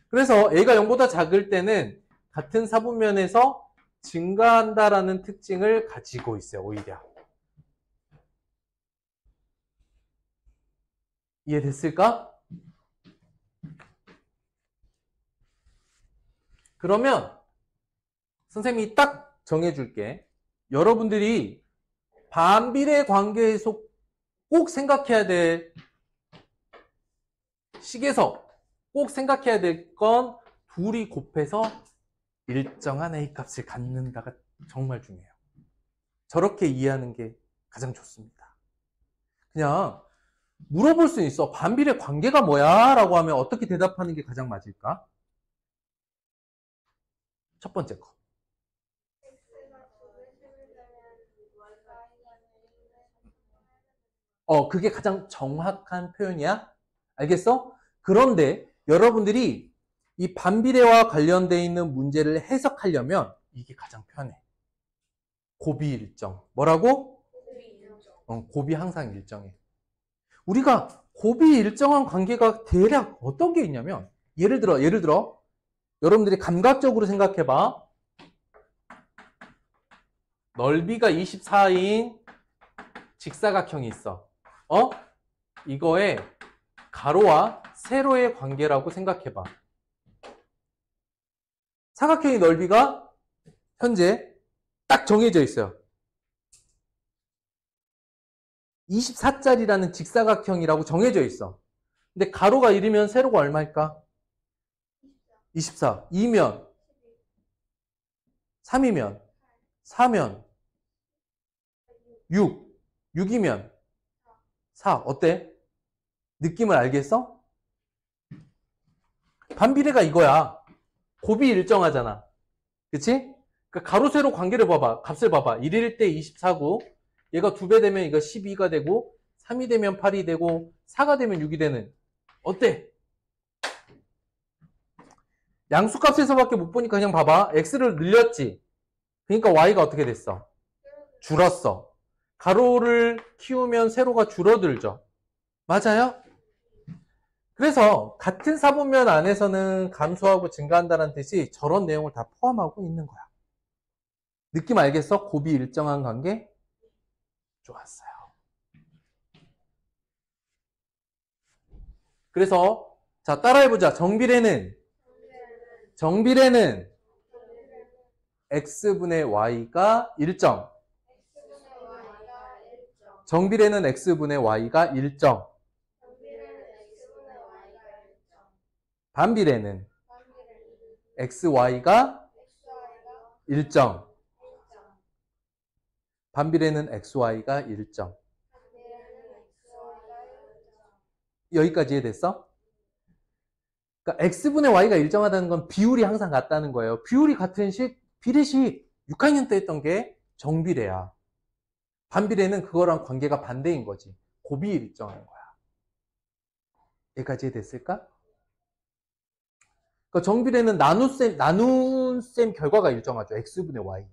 그래서 A가 0보다 작을 때는 같은 사분면에서 증가한다라는 특징을 가지고 있어요. 오히려. 이해됐을까? 그러면 선생님이 딱 정해줄게. 여러분들이 반비례 관계에서 꼭 생각해야 될 식에서 꼭 생각해야 될 건 둘이 곱해서 일정한 A값을 갖는다가 정말 중요해요. 저렇게 이해하는 게 가장 좋습니다. 그냥 물어볼 수 있어. 반비례 관계가 뭐야? 라고 하면 어떻게 대답하는 게 가장 맞을까? 첫 번째 거. 그게 가장 정확한 표현이야? 알겠어? 그런데 여러분들이 이 반비례와 관련되어 있는 문제를 해석하려면 이게 가장 편해. 곱이 일정. 뭐라고? 곱이 항상 일정해. 우리가 곱이 일정한 관계가 대략 어떤 게 있냐면 예를 들어 여러분들이 감각적으로 생각해봐. 넓이가 24인 직사각형이 있어. 이거에 가로와 세로의 관계라고 생각해봐. 사각형의 넓이가 현재 딱 정해져 있어요. 24짜리라는 직사각형이라고 정해져 있어. 근데 가로가 1이면 세로가 얼마일까? 24. 2면 3이면 4면 6. 6이면 4. 어때? 느낌을 알겠어? 반비례가 이거야. 곱이 일정하잖아. 그치? 그러니까 가로 세로 관계를 봐봐. 값을 봐봐. 1일 때 24고 얘가 2배 되면 이거 12가 되고 3이 되면 8이 되고 4가 되면 6이 되는 어때? 양수값에서밖에 못 보니까 그냥 봐봐. x를 늘렸지. 그러니까 y가 어떻게 됐어? 줄었어. 가로를 키우면 세로가 줄어들죠. 맞아요? 그래서 같은 사분면 안에서는 감소하고 증가한다는 뜻이 저런 내용을 다 포함하고 있는 거야. 느낌 알겠어? 곱이 일정한 관계? 좋았어요. 그래서 자 따라해보자. 정비례는 x분의 y가 일정. 정비례는 x분의 y가 일정. 반비례는 xy가 일정. 반비례는 xy가 일정. 여기까지 이해됐어? 그러니까 x분의 y가 일정하다는 건 비율이 항상 같다는 거예요. 비율이 같은 비례식 6학년 때 했던 게 정비례야. 반비례는 그거랑 관계가 반대인 거지. 곱이 일정한 거야. 여기까지 이해됐을까? 그러니까 정비례는 나눈셈 결과가 일정하죠. x분의 y.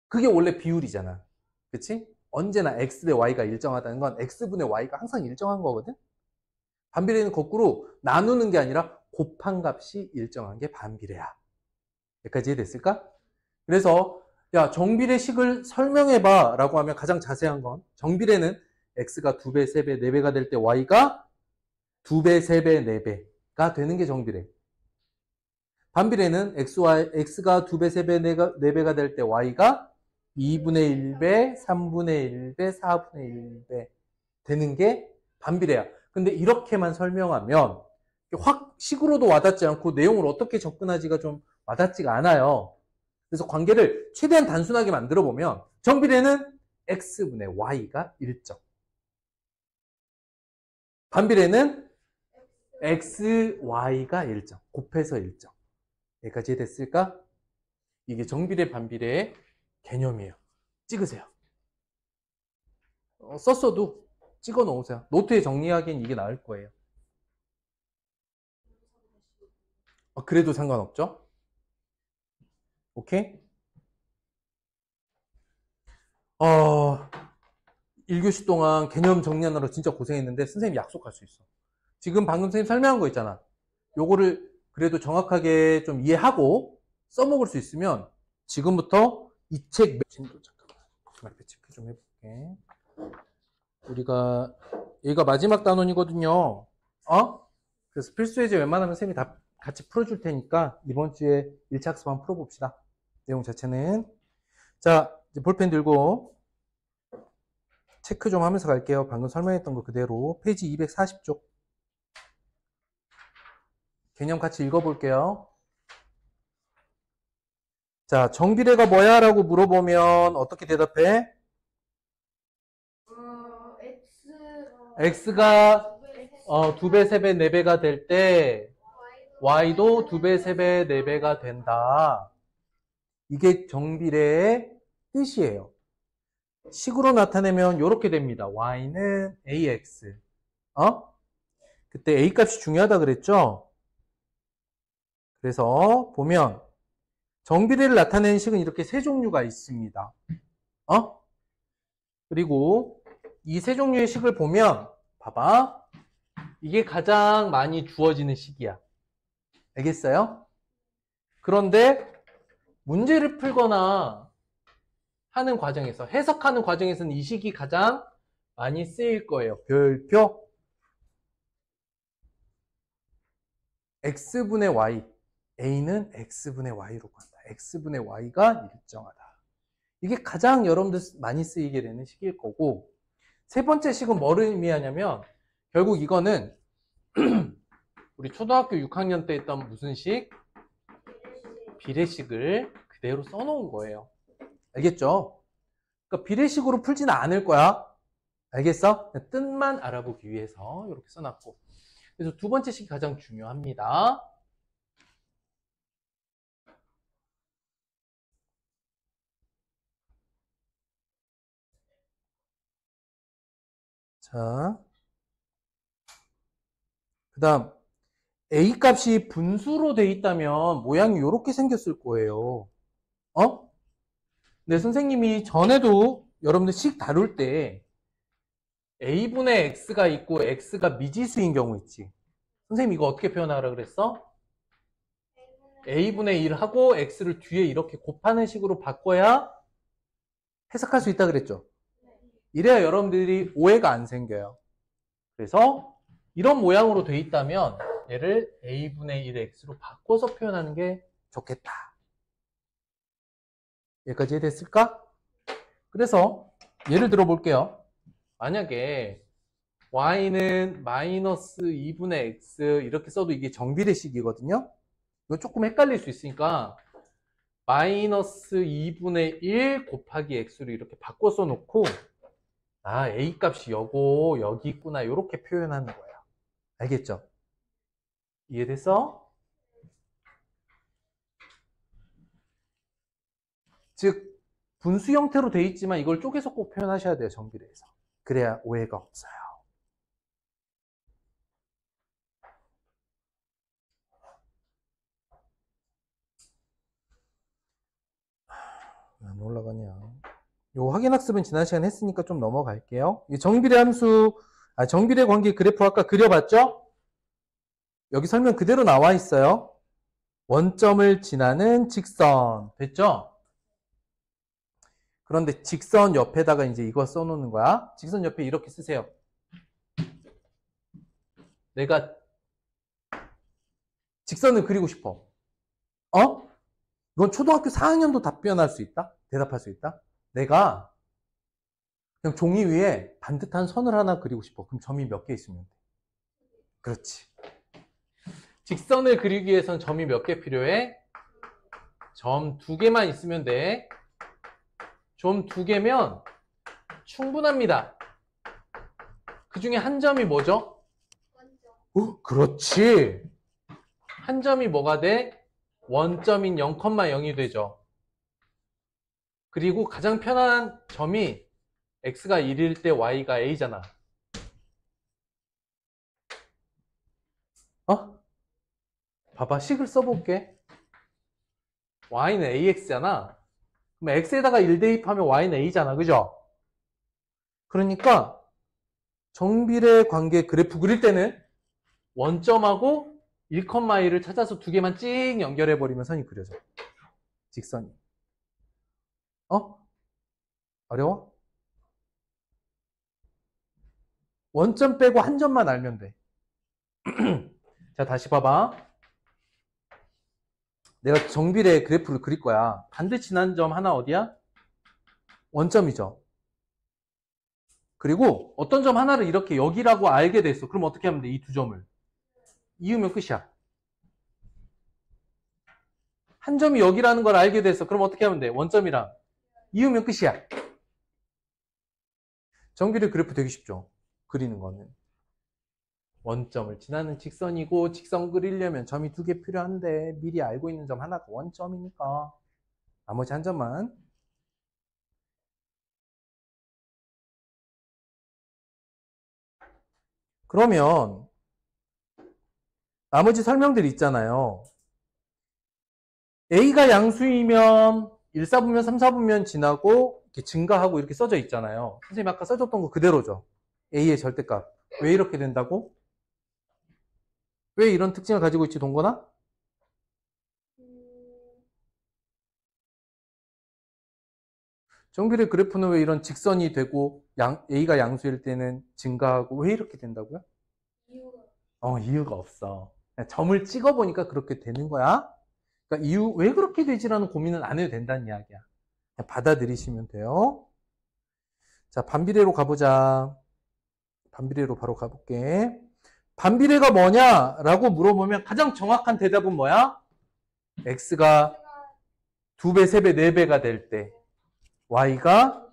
그게 원래 비율이잖아. 그치? 언제나 x 대 y가 일정하다는 건 x분의 y가 항상 일정한 거거든? 반비례는 거꾸로 나누는 게 아니라 곱한 값이 일정한 게 반비례야. 여기까지 이해됐을까? 그래서 야 정비례식을 설명해봐 라고 하면 가장 자세한 건 정비례는 x가 2배, 3배, 4배가 될 때 y가 2배, 3배, 4배가 되는 게 정비례. 반비례는 x가 2배, 3배, 4배가 될 때 y가 2분의 1배, 3분의 1배, 4분의 1배 되는 게 반비례야. 근데 이렇게만 설명하면 확 식으로도 와닿지 않고 내용을 어떻게 접근하지가 좀 와닿지가 않아요. 그래서 관계를 최대한 단순하게 만들어 보면 정비례는 x분의 y가 일정. 반비례는 xy가 일정. 곱해서 일정. 여기까지 됐을까? 이게 정비례 반비례의 개념이에요. 찍으세요. 썼어도 찍어 놓으세요. 노트에 정리하기엔 이게 나을 거예요. 그래도 상관없죠? 오케이? 1교시 동안 개념 정리하느라 진짜 고생했는데 선생님이 약속할 수 있어. 지금 방금 선생님 설명한 거 있잖아. 요거를 그래도 정확하게 좀 이해하고 써먹을 수 있으면 지금부터 이 책 잠깐만 체크 좀 해볼게. 우리가 얘가 마지막 단원이거든요. 그래서 필수 예제 웬만하면 선생님이 다 같이 풀어줄 테니까 이번 주에 1차 학습 한번 풀어봅시다. 내용 자체는 자 이제 볼펜 들고 체크 좀 하면서 갈게요. 방금 설명했던 거 그대로 페이지 240쪽 개념 같이 읽어볼게요. 자, 정비례가 뭐야? 라고 물어보면 어떻게 대답해? x가 2배, 3배, 4배가 될 때 y도 2배, 3배, 4배가 된다. 이게 정비례의 뜻이에요. 식으로 나타내면 이렇게 됩니다. y는 ax. 그때 a 값이 중요하다 그랬죠? 그래서 보면 정비례를 나타내는 식은 이렇게 세 종류가 있습니다. 그리고 이 세 종류의 식을 보면 봐봐. 이게 가장 많이 주어지는 식이야. 알겠어요? 그런데 문제를 풀거나 하는 과정에서 해석하는 과정에서는 이 식이 가장 많이 쓰일 거예요. 별표 x분의 y a는 x분의 y로 간다. x분의 y가 일정하다. 이게 가장 여러분들 많이 쓰이게 되는 식일 거고 세 번째 식은 뭐를 의미하냐면 결국 이거는 우리 초등학교 6학년 때 했던 무슨 식? 비례식을 그대로 써놓은 거예요. 알겠죠? 그러니까 비례식으로 풀지는 않을 거야. 알겠어? 뜻만 알아보기 위해서 이렇게 써놨고 그래서 두 번째 식이 가장 중요합니다. 자, 그 다음 A 값이 분수로 돼 있다면 모양이 이렇게 생겼을 거예요. 근데 선생님이 전에도 여러분들 식 다룰 때 A분의 X가 있고 X가 미지수인 경우 있지. 선생님 이거 어떻게 표현하라 그랬어? A분의 1하고 X를 뒤에 이렇게 곱하는 식으로 바꿔야 해석할 수 있다 그랬죠. 이래야 여러분들이 오해가 안 생겨요. 그래서 이런 모양으로 돼 있다면 얘를 A분의 1의 X로 바꿔서 표현하는 게 좋겠다. 여기까지 이해됐을까? 그래서 예를 들어 볼게요. 만약에 Y는 마이너스 2분의 X 이렇게 써도 이게 정비례식이거든요. 이거 조금 헷갈릴 수 있으니까 마이너스 2분의 1 곱하기 X로 이렇게 바꿔 써놓고 아, A 값이 여고 여기 있구나 이렇게 표현하는 거예요. 알겠죠? 이해됐어? 즉 분수 형태로 돼 있지만 이걸 쪼개서 꼭 표현하셔야 돼요. 정비례에서. 그래야 오해가 없어요. 왜 안 올라가냐. 요 확인학습은 지난 시간에 했으니까 좀 넘어갈게요. 이 정비례 함수, 정비례 관계 그래프 아까 그려봤죠? 여기 설명 그대로 나와 있어요. 원점을 지나는 직선. 됐죠? 그런데 직선 옆에다가 이제 이거 써놓는 거야. 직선 옆에 이렇게 쓰세요. 내가 직선을 그리고 싶어. 이건 초등학교 4학년도 답변할 수 있다? 대답할 수 있다? 내가 그냥 종이 위에 반듯한 선을 하나 그리고 싶어. 그럼 점이 몇 개 있으면 돼? 그렇지. 직선을 그리기 위해선 점이 몇 개 필요해? 점 2개만 있으면 돼. 점 2개면 충분합니다. 그 중에 한 점이 뭐죠? 그렇지. 한 점이 뭐가 돼? 원점인 0,0이 되죠. 그리고 가장 편한 점이 x가 1일 때 y가 a잖아. 봐봐, 식을 써볼게. y는 ax잖아. 그럼 x에다가 1 대입하면 y는 a잖아. 그죠? 그러니까 정비례 관계 그래프 그릴 때는 원점하고 1,1을 찾아서 2개만 찍 연결해버리면 선이 그려져. 직선이. 어려워? 원점 빼고 한 점만 알면 돼. 자, 다시 봐봐. 내가 정비례 그래프를 그릴 거야. 반대 지난 점 하나 어디야? 원점이죠. 그리고 어떤 점 하나를 이렇게 여기라고 알게 됐어. 그럼 어떻게 하면 돼? 이 두 점을. 이으면 끝이야. 한 점이 여기라는 걸 알게 됐어. 그럼 어떻게 하면 돼? 원점이랑 이으면 끝이야. 정비례 그래프 되게 쉽죠? 그리는 거는. 원점을 지나는 직선이고 직선 그리려면 점이 2개 필요한데 미리 알고 있는 점 하나가 원점이니까 나머지 한 점만. 그러면 나머지 설명들이 있잖아요. A가 양수이면 1, 4분면, 3, 4분면 지나고 이렇게 증가하고 이렇게 써져 있잖아요. 선생님 아까 써줬던 거 그대로죠. A의 절대값. 왜 이렇게 된다고? 왜 이런 특징을 가지고 있지, 동건아? 정비례 그래프는 왜 이런 직선이 되고 A가 양수일 때는 증가하고 왜 이렇게 된다고요? 이유가 없어. 그냥 점을 찍어보니까 그렇게 되는 거야. 그러니까 왜 그렇게 되지라는 고민은 안 해도 된다는 이야기야. 그냥 받아들이시면 돼요. 자, 반비례로 가보자. 반비례로 바로 가볼게. 반비례가 뭐냐라고 물어보면 가장 정확한 대답은 뭐야? x가 2배, 3배, 4배가 될 때 y가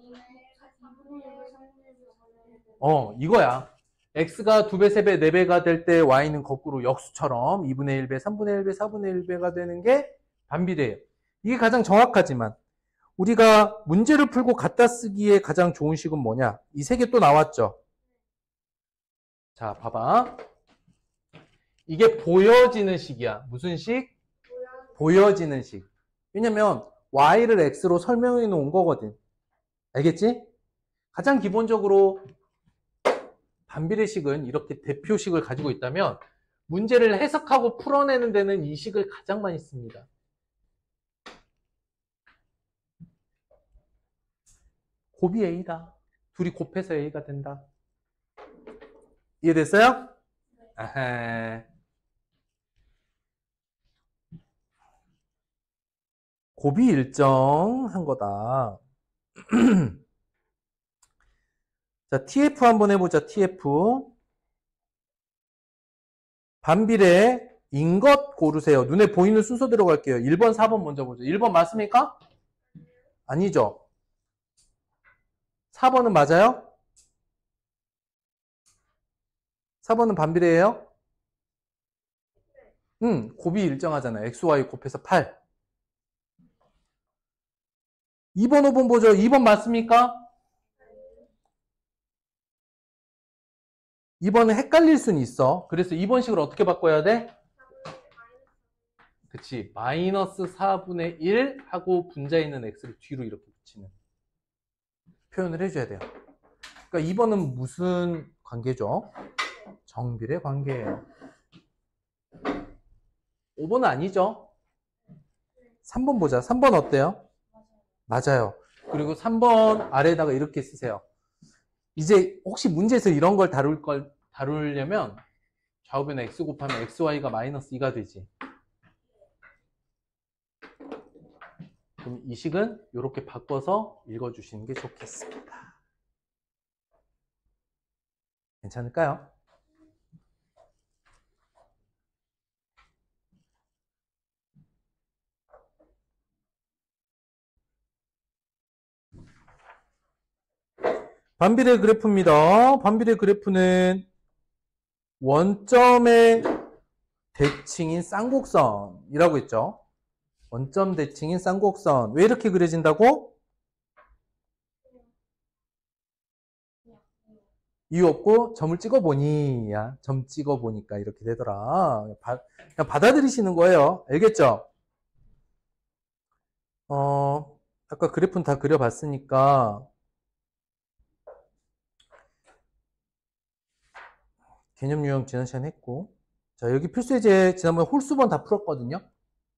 이거야. x가 2배, 3배, 4배가 될 때 y는 거꾸로 역수처럼 2분의 1배, 3분의 1배, 4분의 1배가 되는 게 반비례예요. 이게 가장 정확하지만 우리가 문제를 풀고 갖다 쓰기에 가장 좋은 식은 뭐냐? 이 세 개 또 나왔죠? 자, 봐봐. 이게 보여지는 식이야. 무슨 식? 보여지는 식. 왜냐면 y를 x로 설명해 놓은 거거든. 알겠지? 가장 기본적으로 반비례식은 이렇게 대표식을 가지고 있다면 문제를 해석하고 풀어내는 데는 이 식을 가장 많이 씁니다. 곱이 a다. 둘이 곱해서 a가 된다. 이해됐어요? 아하. 곱이 일정한 거다. 자, TF 한번 해보자. TF. 반비례인 것 고르세요. 눈에 보이는 순서대로 갈게요. 1번, 4번 먼저 보죠. 1번 맞습니까? 아니죠. 4번은 맞아요? 4번은 반비례예요? 곱이 일정하잖아요. XY 곱해서 8. 2번, 5번 보죠. 2번 맞습니까? 2번은 헷갈릴 수는 있어. 그래서 2번 식을 어떻게 바꿔야 돼? 그치. 마이너스 4분의 1 하고 분자에 있는 x를 뒤로 이렇게 붙이는 표현을 해줘야 돼요. 그러니까 2번은 무슨 관계죠? 정비례 관계예요. 5번은 아니죠? 3번 보자. 3번 어때요? 맞아요. 그리고 3번 아래에다가 이렇게 쓰세요. 이제 혹시 문제에서 이런 걸 다루려면 좌우변에 x 곱하면 xy가 마이너스 2가 되지. 그럼 이 식은 이렇게 바꿔서 읽어주시는 게 좋겠습니다. 괜찮을까요? 반비례 그래프입니다. 반비례 그래프는 원점의 대칭인 쌍곡선이라고 했죠. 원점 대칭인 쌍곡선. 왜 이렇게 그려진다고? 이유 없고 점을 찍어보니, 야, 점 찍어보니까 이렇게 되더라. 그냥 받아들이시는 거예요. 알겠죠? 아까 그래프는 다 그려봤으니까 개념 유형 지난 시간에 했고, 자, 여기 필수예제 지난번에 홀수번 다 풀었거든요.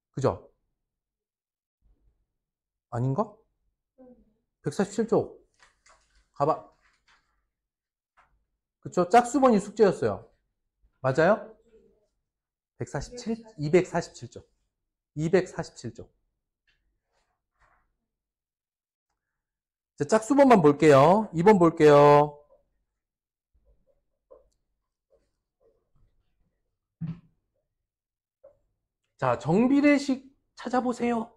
그죠? 아닌가? 147쪽 가봐. 그쵸? 짝수번이 숙제였어요. 맞아요? 147? 247쪽. 247쪽. 자, 짝수번만 볼게요. 2번 볼게요. 자, 정비례식 찾아보세요.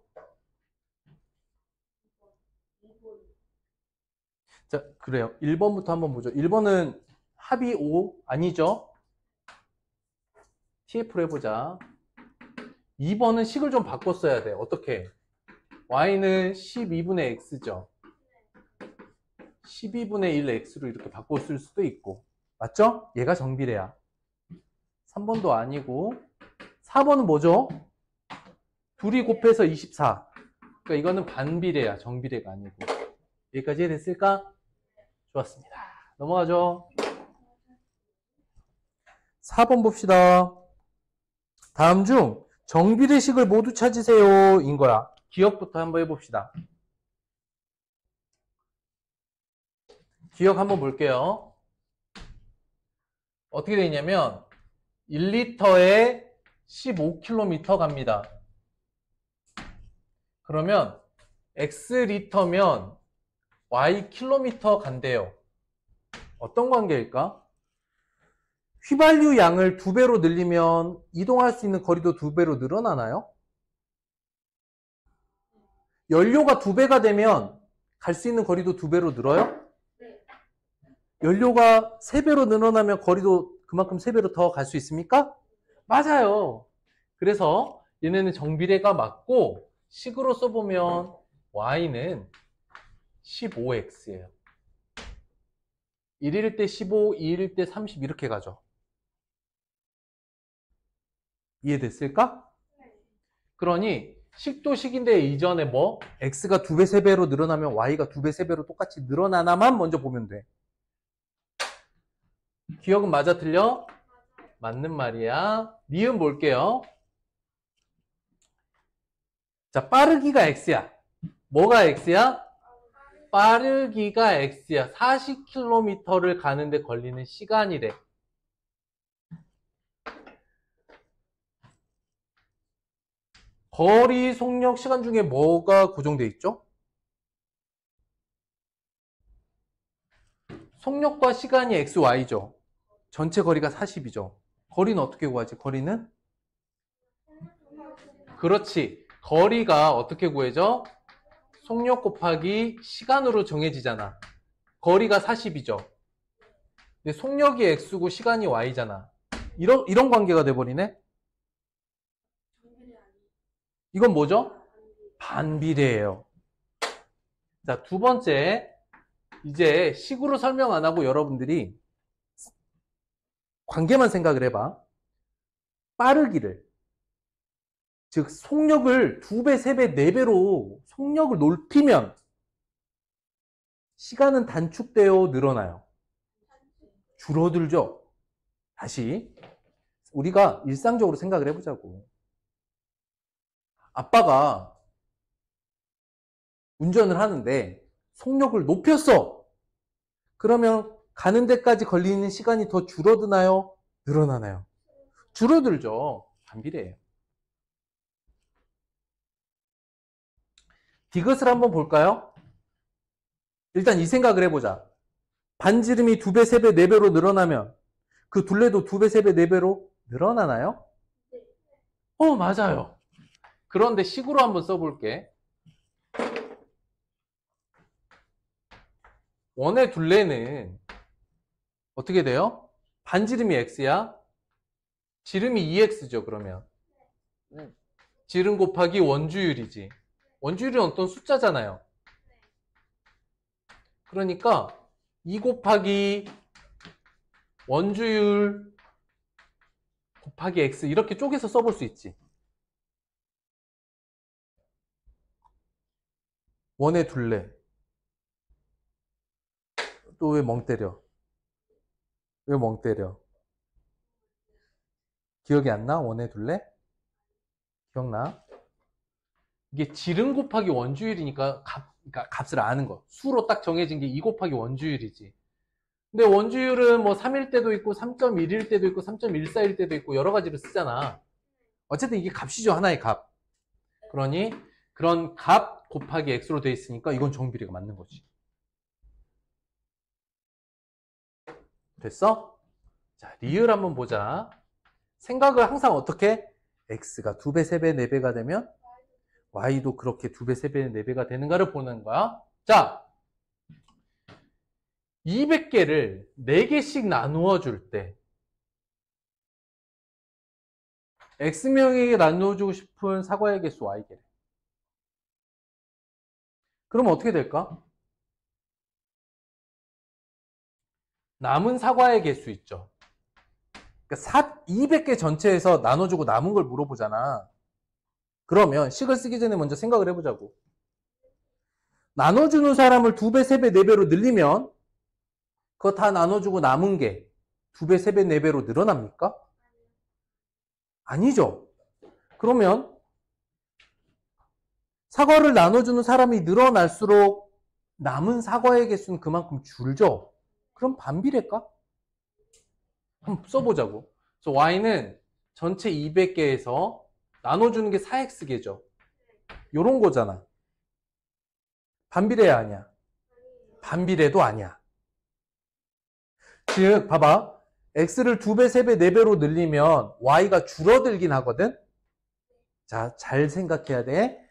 자, 그래요. 1번부터 한번 보죠. 1번은 합이 5 아니죠? TF로 해보자. 2번은 식을 좀 바꿨어야 돼. 어떻게? y는 12분의 x죠. 12분의 1 x로 이렇게 바꿨을 수도 있고. 맞죠? 얘가 정비례야. 3번도 아니고 4번은 뭐죠? 둘이 곱해서 24. 그러니까 이거는 반비례야. 정비례가 아니고. 여기까지 됐을까? 좋았습니다. 넘어가죠. 4번 봅시다. 다음 중 정비례식을 모두 찾으세요 인 거야. 기억부터 한번 해봅시다. 기억 한번 볼게요. 어떻게 되어 있냐면 1리터에 15km 갑니다. 그러면 X리터면 Y킬로미터 간대요. 어떤 관계일까? 휘발유 양을 2배로 늘리면 이동할 수 있는 거리도 2배로 늘어나나요? 연료가 2배가 되면 갈 수 있는 거리도 2배로 늘어요? 연료가 3배로 늘어나면 거리도 그만큼 3배로 더 갈 수 있습니까? 맞아요. 그래서 얘네는 정비례가 맞고 식으로 써보면 y는 15x예요. 1일 때 15, 2일 때 30 이렇게 가죠. 이해됐을까? 그러니 식도 식인데 이전에 뭐 x가 2배, 3배로 늘어나면 y가 2배, 3배로 똑같이 늘어나나만 먼저 보면 돼. 기억은 맞아 틀려? 맞는 말이야. 니은 볼게요. 자, 빠르기가 x야. 뭐가 x야? 빠르기가 x야. 40km를 가는데 걸리는 시간이래. 거리, 속력, 시간 중에 뭐가 고정돼 있죠? 속력과 시간이 x, y죠. 전체 거리가 40이죠. 거리는 어떻게 구하지? 거리는? 그렇지. 거리가 어떻게 구해져? 속력 곱하기 시간으로 정해지잖아. 거리가 40이죠. 근데 속력이 x고 시간이 y잖아. 이런 관계가 돼버리네? 이건 뭐죠? 반비례예요. 자, 두 번째. 이제 식으로 설명 안 하고 여러분들이 관계만 생각을 해봐. 빠르기를, 즉 속력을 2배, 3배, 4배로 속력을 높이면 시간은 단축되어 늘어나요. 줄어들죠. 다시 우리가 일상적으로 생각을 해보자고. 아빠가 운전을 하는데 속력을 높였어. 그러면 가는 데까지 걸리는 시간이 더 줄어드나요? 늘어나나요? 줄어들죠. 반비례해요. 디귿을 한번 볼까요? 일단 이 생각을 해보자. 반지름이 2배, 3배, 4배로 늘어나면 그 둘레도 2배, 3배, 4배로 늘어나나요? 맞아요. 그런데 식으로 한번 써볼게. 원의 둘레는 어떻게 돼요? 반지름이 x야. 지름이 2x죠, 그러면. 지름 곱하기 원주율이지. 원주율은 어떤 숫자잖아요. 그러니까 2 곱하기 원주율 곱하기 x 이렇게 쪼개서 써볼 수 있지. 원의 둘레. 또 왜 멍 때려? 왜 멍 때려? 기억이 안 나? 원의 둘레? 기억나? 이게 지름 곱하기 원주율이니까 그러니까 값을 아는 거. 수로 딱 정해진 게 2 곱하기 원주율이지. 근데 원주율은 뭐 3일 때도 있고 3.1일 때도 있고 3.14일 때도 있고 여러 가지로 쓰잖아. 어쨌든 이게 값이죠. 하나의 값. 그러니 그런 값 곱하기 x로 돼 있으니까 이건 정비례가 맞는 거지. 됐어? 자, 리을 한번 보자. 생각을 항상 어떻게? x가 2배, 3배, 4배가 되면 y도 그렇게 2배, 3배, 4배가 되는가를 보는 거야. 자, 200개를 4개씩 나누어 줄 때 x명에게 나누어주고 싶은 사과의 개수 y개래. 그럼 어떻게 될까? 남은 사과의 개수 있죠. 그러니까 200개 전체에서 나눠주고 남은 걸 물어보잖아. 그러면 식을 쓰기 전에 먼저 생각을 해보자고. 나눠주는 사람을 2배, 3배, 4배로 늘리면 그거 다 나눠주고 남은 게 2배, 3배, 4배로 늘어납니까? 아니죠. 그러면 사과를 나눠주는 사람이 늘어날수록 남은 사과의 개수는 그만큼 줄죠. 그럼 반비례일까? 한번 써보자고. 그래서 y는 전체 200개에서 나눠주는 게 4x개죠. 요런 거잖아. 반비례야 아니야? 반비례도 아니야. 즉 봐봐. x를 2배, 3배, 4배로 늘리면 y가 줄어들긴 하거든. 자, 잘 생각해야 돼.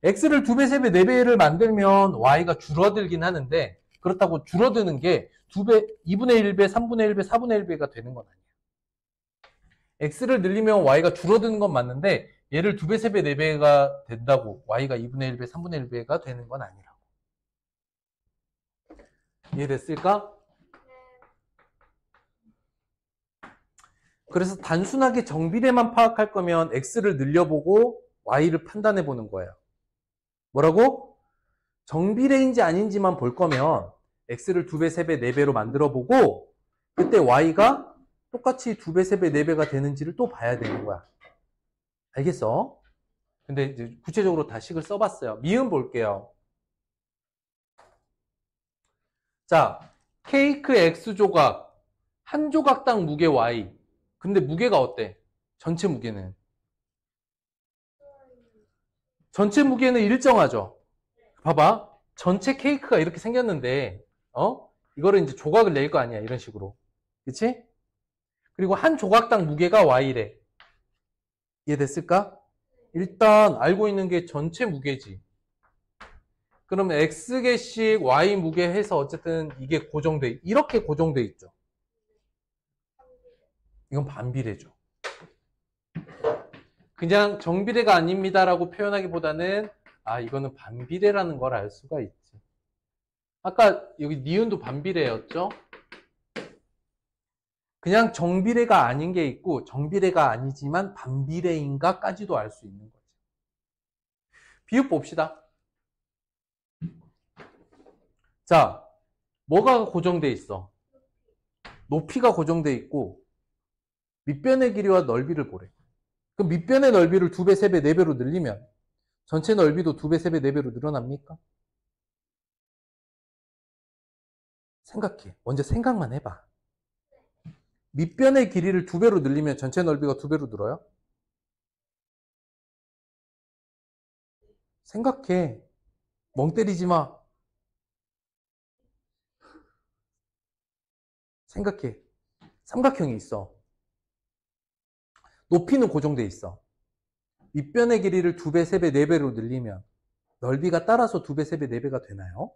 x를 2배, 3배, 4배를 만들면 y가 줄어들긴 하는데 그렇다고 줄어드는 게 2배, 2분의 1배, 3분의 1배, 4분의 1배가 되는 건 아니야. x를 늘리면 y가 줄어드는 건 맞는데 얘를 2배, 3배, 4배가 된다고 y가 2분의 1배, 3분의 1배가 되는 건 아니라고. 이해됐을까? 그래서 단순하게 정비례만 파악할 거면 x를 늘려보고 y를 판단해 보는 거예요. 뭐라고? 정비례인지 아닌지만 볼 거면 x를 2배, 3배, 4배로 만들어 보고 그때 y가 똑같이 2배, 3배, 4배가 되는지를 또 봐야 되는 거야. 알겠어? 근데 이제 구체적으로 다식을 써봤어요. 미음 볼게요. 자, 케이크 X 조각, 한 조각당 무게 Y. 근데 무게가 어때? 전체 무게는? 전체 무게는 일정하죠? 봐봐. 전체 케이크가 이렇게 생겼는데, 이거를 이제 조각을 낼 거 아니야. 이런 식으로. 그치? 그리고 한 조각당 무게가 Y래. 이해됐을까? 일단 알고 있는 게 전체 무게지. 그러면 X개씩 Y 무게 해서 어쨌든 이게 이렇게 고정돼 있죠. 이건 반비례죠. 그냥 정비례가 아닙니다라고 표현하기보다는 이거는 반비례라는 걸 알 수가 있지. 아까 여기 니은도 반비례였죠? 그냥 정비례가 아닌 게 있고 정비례가 아니지만 반비례인가까지도 알 수 있는 거지. 비읍 봅시다. 자, 뭐가 고정돼 있어? 높이가 고정돼 있고 밑변의 길이와 넓이를 보래. 그럼 밑변의 넓이를 2배, 3배, 4배로 늘리면 전체 넓이도 2배, 3배, 4배로 늘어납니까? 생각해. 먼저 생각만 해봐. 밑변의 길이를 2배로 늘리면 전체 넓이가 2배로 늘어요? 생각해. 멍 때리지 마. 생각해. 삼각형이 있어. 높이는 고정돼 있어. 밑변의 길이를 2배, 3배, 4배로 늘리면 넓이가 따라서 2배, 3배, 4배가 되나요?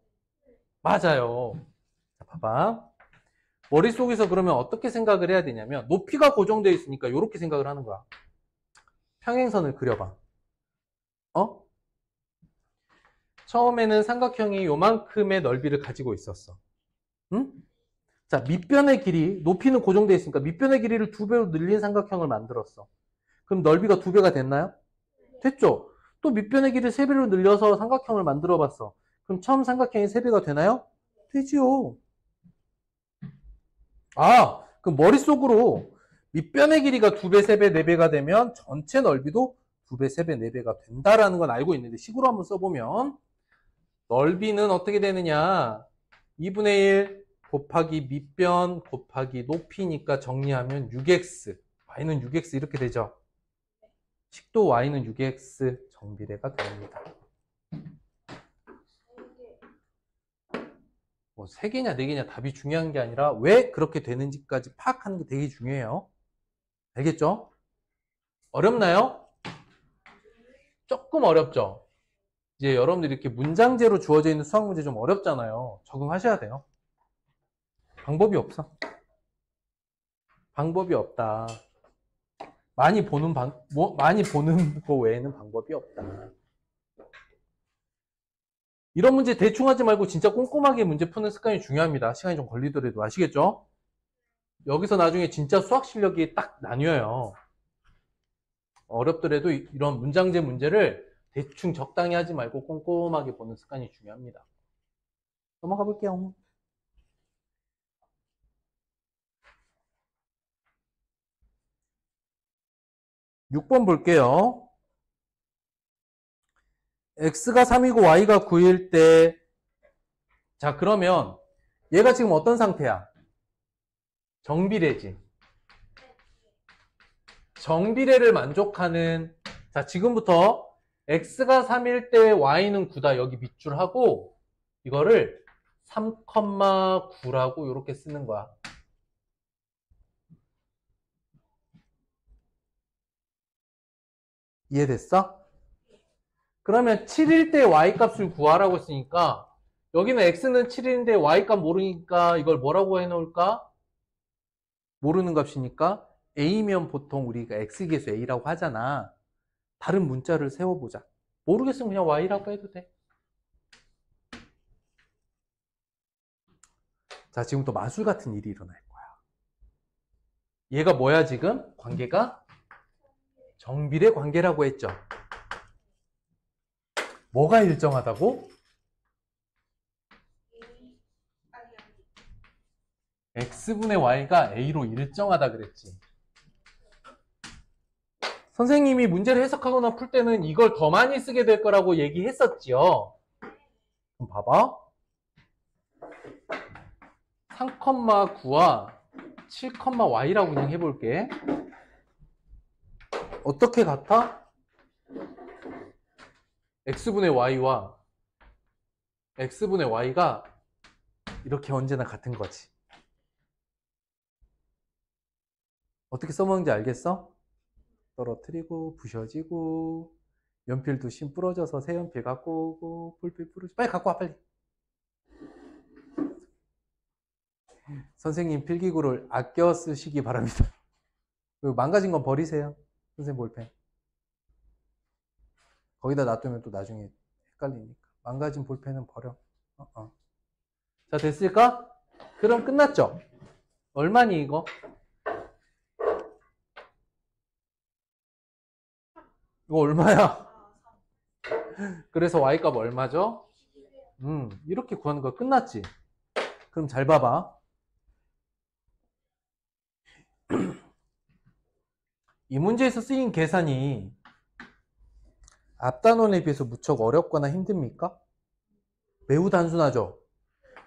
맞아요. 자, 봐봐. 머릿속에서 그러면 어떻게 생각을 해야 되냐면 높이가 고정되어 있으니까 이렇게 생각을 하는 거야. 평행선을 그려봐. 처음에는 삼각형이 요만큼의 넓이를 가지고 있었어. 응? 자, 밑변의 길이, 높이는 고정되어 있으니까 밑변의 길이를 2배로 늘린 삼각형을 만들었어. 그럼 넓이가 2배가 됐나요? 됐죠? 또 밑변의 길이를 3배로 늘려서 삼각형을 만들어 봤어. 그럼 처음 삼각형이 3배가 되나요? 되지요. 그럼 머릿속으로 밑변의 길이가 2배, 3배, 4배가 되면 전체 넓이도 2배, 3배, 4배가 된다라는 건 알고 있는데 식으로 한번 써보면 넓이는 어떻게 되느냐? 2분의 1 곱하기 밑변 곱하기 높이니까 정리하면 6x, y는 6x 이렇게 되죠. 식도 y는 6x 정비례가 됩니다. 뭐 3개냐 4개냐 답이 중요한 게 아니라 왜 그렇게 되는지까지 파악하는 게 되게 중요해요. 알겠죠? 어렵나요? 조금 어렵죠? 이제 여러분들이 이렇게 문장제로 주어져 있는 수학 문제 좀 어렵잖아요. 적응하셔야 돼요. 방법이 없어. 방법이 없다. 많이 보는 거 외에는 방법이 없다. 이런 문제 대충 하지 말고 진짜 꼼꼼하게 문제 푸는 습관이 중요합니다. 시간이 좀 걸리더라도 아시겠죠? 여기서 나중에 진짜 수학 실력이 딱 나뉘어요. 어렵더라도 이런 문장제 문제를 대충 적당히 하지 말고 꼼꼼하게 보는 습관이 중요합니다. 넘어가 볼게요. (6번) 볼게요. x가 3이고 y가 9일 때, 자, 그러면 얘가 지금 어떤 상태야? 정비례지. 정비례를 만족하는, 자, 지금부터 x가 3일 때 y는 9다. 여기 밑줄 하고, 이거를 3,9라고 이렇게 쓰는 거야. 이해됐어? 그러면 7일 때 y 값을 구하라고 했으니까, 여기는 x는 7일인데 y 값 모르니까 이걸 뭐라고 해놓을까? 모르는 값이니까 a면 보통 우리가 x계수 a라고 하잖아. 다른 문자를 세워보자. 모르겠으면 그냥 y라고 해도 돼. 자, 지금 또 마술 같은 일이 일어날 거야. 얘가 뭐야 지금? 관계가 정비례 관계라고 했죠. 뭐가 일정하다고? x분의 y가 a로 일정하다 그랬지. 선생님이 문제를 해석하거나 풀 때는 이걸 더 많이 쓰게 될 거라고 얘기했었지요. 그럼 봐봐. 3,9와 7,y라고 그냥 해볼게. 어떻게 같아? x분의 y와 x분의 y가 이렇게 언제나 같은 거지. 어떻게 써먹는지 알겠어? 떨어뜨리고 부셔지고 연필도 심 부러져서 새 연필 갖고 오고 볼필 부러져. 빨리 갖고 와 빨리. 선생님 필기구를 아껴 쓰시기 바랍니다. 망가진 건 버리세요. 선생님 볼펜. 거기다 놔두면 또 나중에 헷갈리니까. 망가진 볼펜은 버려. 자, 됐을까? 그럼 끝났죠? 얼마니 이거? 이거 얼마야? 그래서 y값 얼마죠? 이렇게 구하는 거 끝났지? 그럼 잘 봐봐. 이 문제에서 쓰인 계산이 앞 단원에 비해서 무척 어렵거나 힘듭니까? 매우 단순하죠?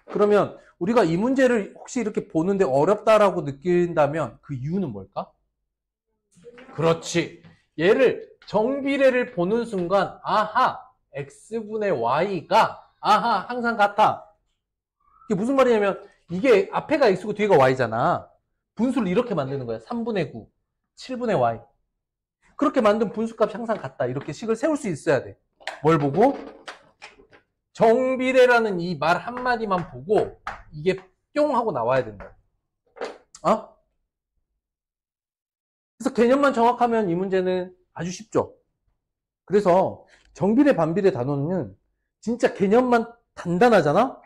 그러면 우리가 이 문제를 혹시 이렇게 보는데 어렵다라고 느낀다면 그 이유는 뭘까? 그렇지. 얘를 정비례를 보는 순간 아하 x분의 y가 아하 항상 같아. 이게 무슨 말이냐면 이게 앞에가 x고 뒤에가 y잖아. 분수를 이렇게 만드는 거야. 3분의 9, 7분의 y. 그렇게 만든 분수값이 항상 같다. 이렇게 식을 세울 수 있어야 돼. 뭘 보고? 정비례라는 이 말 한마디만 보고 이게 뿅 하고 나와야 된다. 어? 그래서 개념만 정확하면 이 문제는 아주 쉽죠. 그래서 정비례, 반비례 단원은 진짜 개념만 단단하잖아?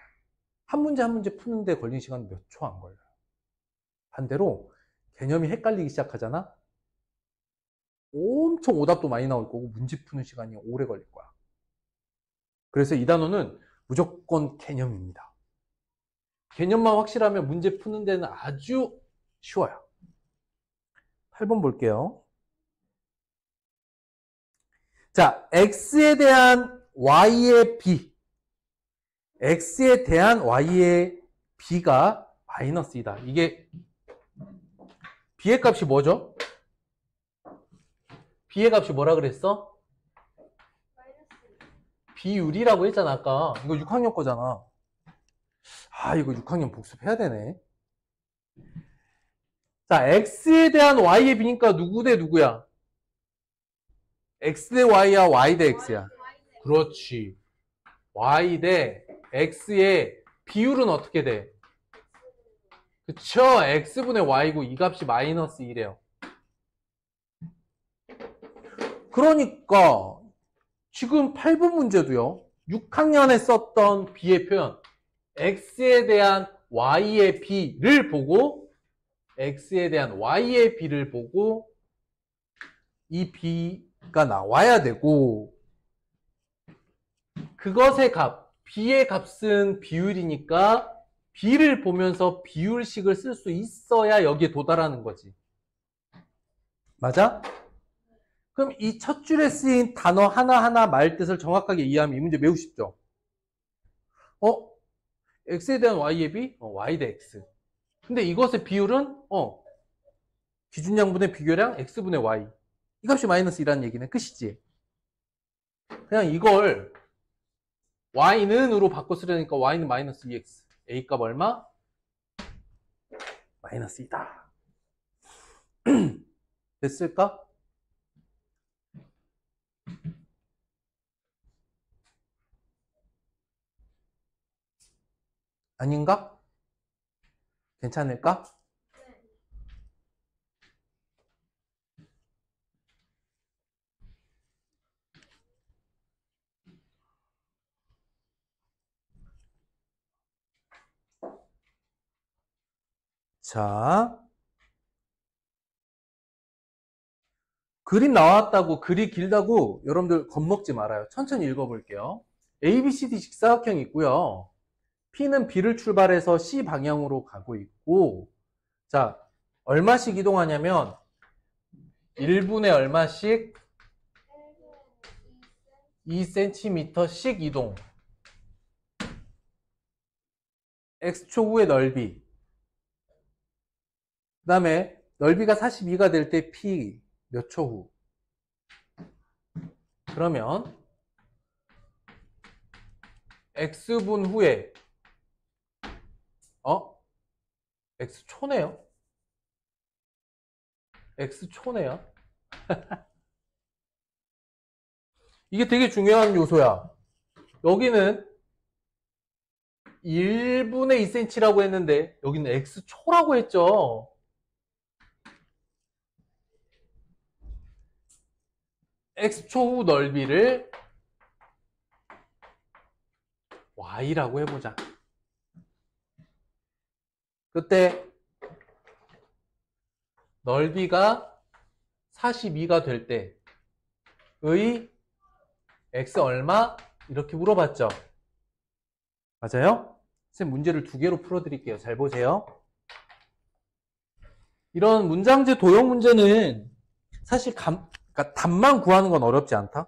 한 문제 한 문제 푸는데 걸린 시간 몇 초 안 걸려요. 반대로 개념이 헷갈리기 시작하잖아? 엄청 오답도 많이 나올 거고 문제 푸는 시간이 오래 걸릴 거야. 그래서 이 단원은 무조건 개념입니다. 개념만 확실하면 문제 푸는 데는 아주 쉬워요. 8번 볼게요. 자, x에 대한 y의 b. x에 대한 y의 b가 마이너스 2다. 이게 b의 값이 뭐죠? b의 값이 뭐라 그랬어? 비율이라고 했잖아 아까. 이거 6학년 거잖아. 아 이거 6학년 복습해야 되네. 자, x에 대한 y의 b니까 누구 대 누구야? x 대 y야, y 대 x야? 그렇지. y 대 x의 비율은 어떻게 돼? 그쵸? x분의 y고 이 값이 마이너스 1이에요. 그러니까 지금 8번 문제도요. 6학년에 썼던 b의 표현 x에 대한 y의 b를 보고 x에 대한 y의 b를 보고 이 b가 나와야 되고 그것의 값, b의 값은 비율이니까 b를 보면서 비율식을 쓸 수 있어야 여기에 도달하는 거지. 맞아? 그럼 이 첫 줄에 쓰인 단어 하나하나 말 뜻을 정확하게 이해하면 이 문제 매우 쉽죠? x에 대한 y의 b? y 대 x. 근데 이것의 비율은 기준양분의 비교량 x분의 y. 이 값이 마이너스 2라는 얘기는 끝이지. 그냥 이걸 y는으로 바꿔 쓰려니까 y는 마이너스 2x. a 값 얼마? 마이너스 2다. 됐을까? 아닌가? 괜찮을까? 자, 그림 나왔다고 글이 길다고 여러분들 겁먹지 말아요. 천천히 읽어볼게요. ABCD 직사각형이 있고요. P는 B를 출발해서 C 방향으로 가고 있고, 자, 얼마씩 이동하냐면 1분에 얼마씩? 2cm씩 이동. X초 후의 넓이. 그 다음에 넓이가 42가 될 때 P 몇 초 후? 그러면 X분 후에 X초네요. X초네요. 이게 되게 중요한 요소야. 여기는 1분의 2cm라고 했는데 여기는 X초라고 했죠. X초 후 넓이를 Y라고 해보자. 그때 넓이가 42가 될 때의 X 얼마? 이렇게 물어봤죠. 맞아요? 선생님 문제를 2개로 풀어드릴게요. 잘 보세요. 이런 문장제 도형 문제는 사실 그러니까 답만 구하는 건 어렵지 않다.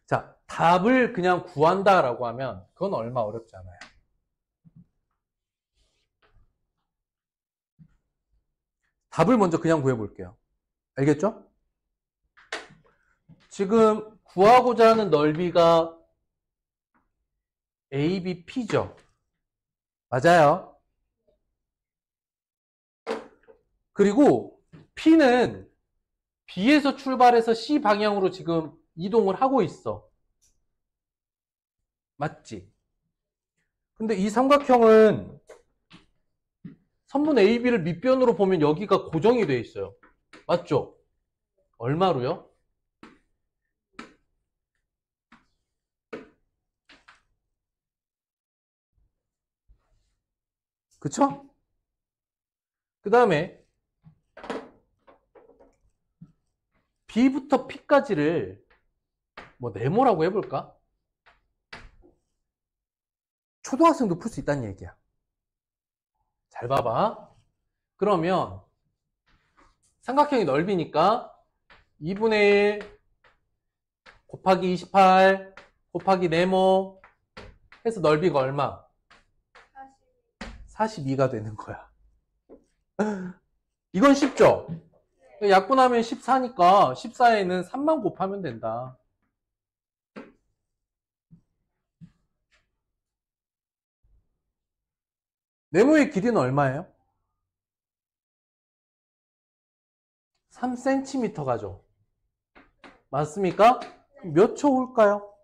자, 답을 그냥 구한다라고 하면 그건 얼마 어렵지 않아요. 답을 먼저 그냥 구해볼게요. 알겠죠? 지금 구하고자 하는 넓이가 ABP죠. 맞아요. 그리고 P는 B에서 출발해서 C 방향으로 지금 이동을 하고 있어. 맞지? 근데 이 삼각형은 선분 AB를 밑변으로 보면 여기가 고정이 되어 있어요. 맞죠? 얼마로요? 그쵸? 그 다음에 B부터 P까지를 뭐 네모라고 해볼까? 초등학생도 풀 수 있다는 얘기야. 잘 봐봐. 그러면 삼각형이 넓이니까 2분의 1 곱하기 28 곱하기 네모 해서 넓이가 얼마? 42가 되는 거야. 이건 쉽죠? 약분하면 14니까 14에는 3만 곱하면 된다. 네모의 길이는 얼마예요? 3cm 가죠. 맞습니까? 몇 초 올까요?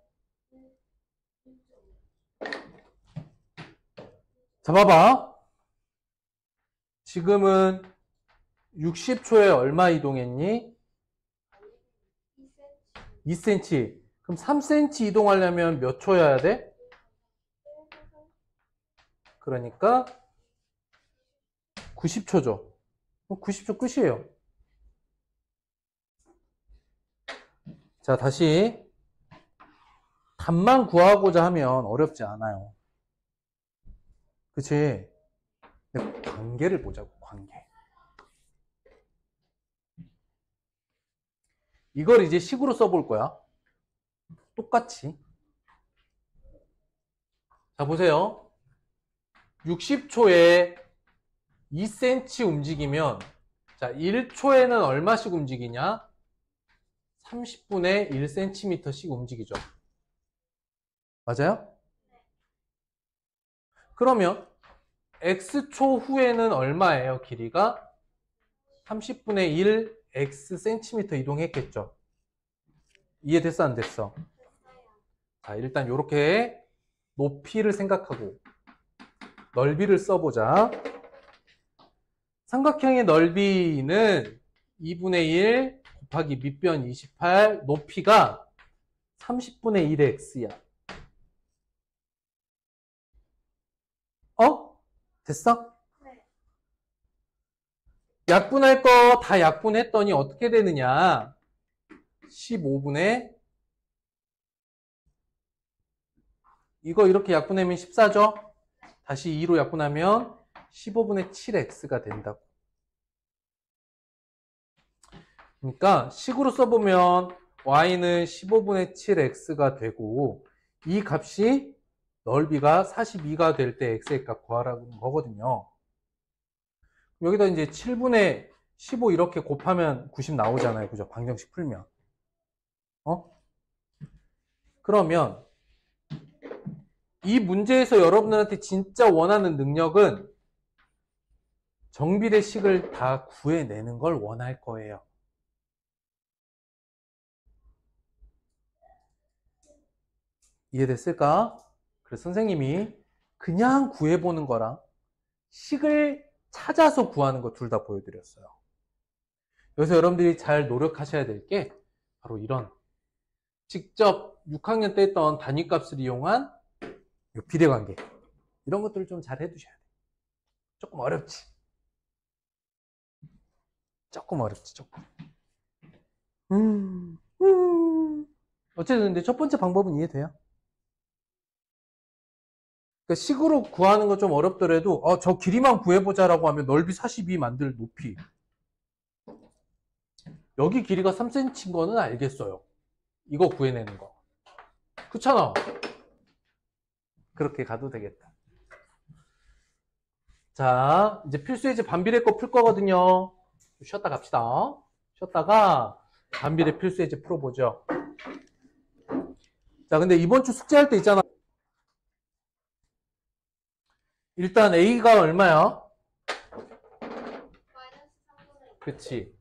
자, 봐봐. 지금은 60초에 얼마 이동했니? 2cm. 그럼 3cm 이동하려면 몇 초여야 돼? 그러니까 90초죠. 90초 끝이에요. 자, 다시 답만 구하고자 하면 어렵지 않아요. 그치? 근데 관계를 보자고, 관계. 이걸 이제 식으로 써볼 거야. 똑같이. 자, 보세요. 60초에 2cm 움직이면, 자, 1초에는 얼마씩 움직이냐? 30분의 1cm씩 움직이죠. 맞아요? 그러면 X초 후에는 얼마예요? 길이가 30분의 1 Xcm 이동했겠죠. 이해됐어? 안 됐어? 자, 일단 이렇게 높이를 생각하고 넓이를 써보자. 삼각형의 넓이는 2분의 1 곱하기 밑변 28, 높이가 30분의 1의 X야. 됐어? 네. 약분할 거 다 약분했더니 어떻게 되느냐? 15분의 이거 이렇게 약분하면 14죠? 다시 2로 약분하면 15분의 7x가 된다고. 그러니까 식으로 써보면 y는 15분의 7x가 되고 이 값이 넓이가 42가 될 때 x의 값 구하라는 거거든요. 여기다 이제 7분의 15 이렇게 곱하면 90 나오잖아요. 그죠? 방정식 풀면. 그러면 이 문제에서 여러분들한테 진짜 원하는 능력은 정비례 식을 다 구해내는 걸 원할 거예요. 이해됐을까? 그래서 선생님이 그냥 구해보는 거랑 식을 찾아서 구하는 거 둘 다 보여드렸어요. 여기서 여러분들이 잘 노력하셔야 될 게 바로 이런 직접 6학년 때 했던 단위값을 이용한 비례관계 이런 것들을 좀 잘 해두셔야 돼요. 조금 어렵지? 조금 어렵지 조금. 어쨌든 근데 첫 번째 방법은 이해돼요? 그러니까 식으로 구하는 건 좀 어렵더라도 저 길이만 구해보자라고 하면 넓이 42 만들 높이 여기 길이가 3cm인 거는 알겠어요. 이거 구해내는 거 그렇잖아. 그렇게 가도 되겠다. 자, 이제 필수예제 반비례 거 풀 거거든요. 쉬었다 갑시다. 쉬었다가 반비례 필수예제 풀어보죠. 자, 근데 이번 주 숙제할 때 있잖아. 일단 A가 얼마야? 그치.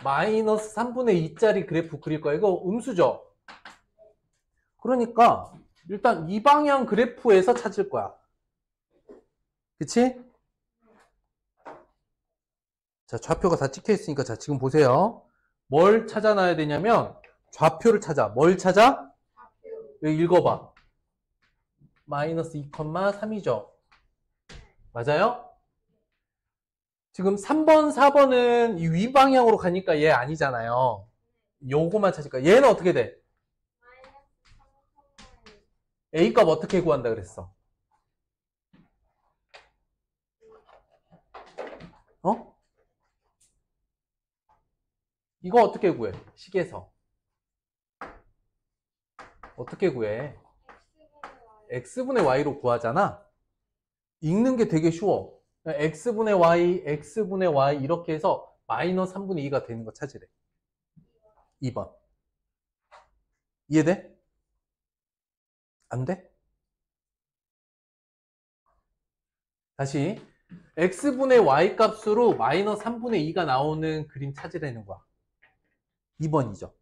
마이너스 3분의 2짜리 그래프 그릴 거야. 이거 음수죠? 그러니까 일단 이 방향 그래프에서 찾을 거야. 그치? 자, 좌표가 다 찍혀 있으니까 자, 지금 보세요. 뭘 찾아놔야 되냐면 좌표를 찾아. 뭘 찾아? 여기 읽어봐. 마이너스 2,3이죠. 맞아요? 지금 3번, 4번은 이 위방향으로 가니까 얘 아니잖아요. 요거만 찾을 거야. 얘는 어떻게 돼? A값 어떻게 구한다 그랬어? 이거 어떻게 구해? 식에서. 어떻게 구해? x분의 y로 구하잖아. 읽는 게 되게 쉬워. x분의 y, x분의 y 이렇게 해서 마이너스 3분의 2가 되는 거 찾으래. 2번. 이해돼? 안 돼? 다시 x분의 y 값으로 마이너스 3분의 2가 나오는 그림 찾으라는 거야. 2번이죠.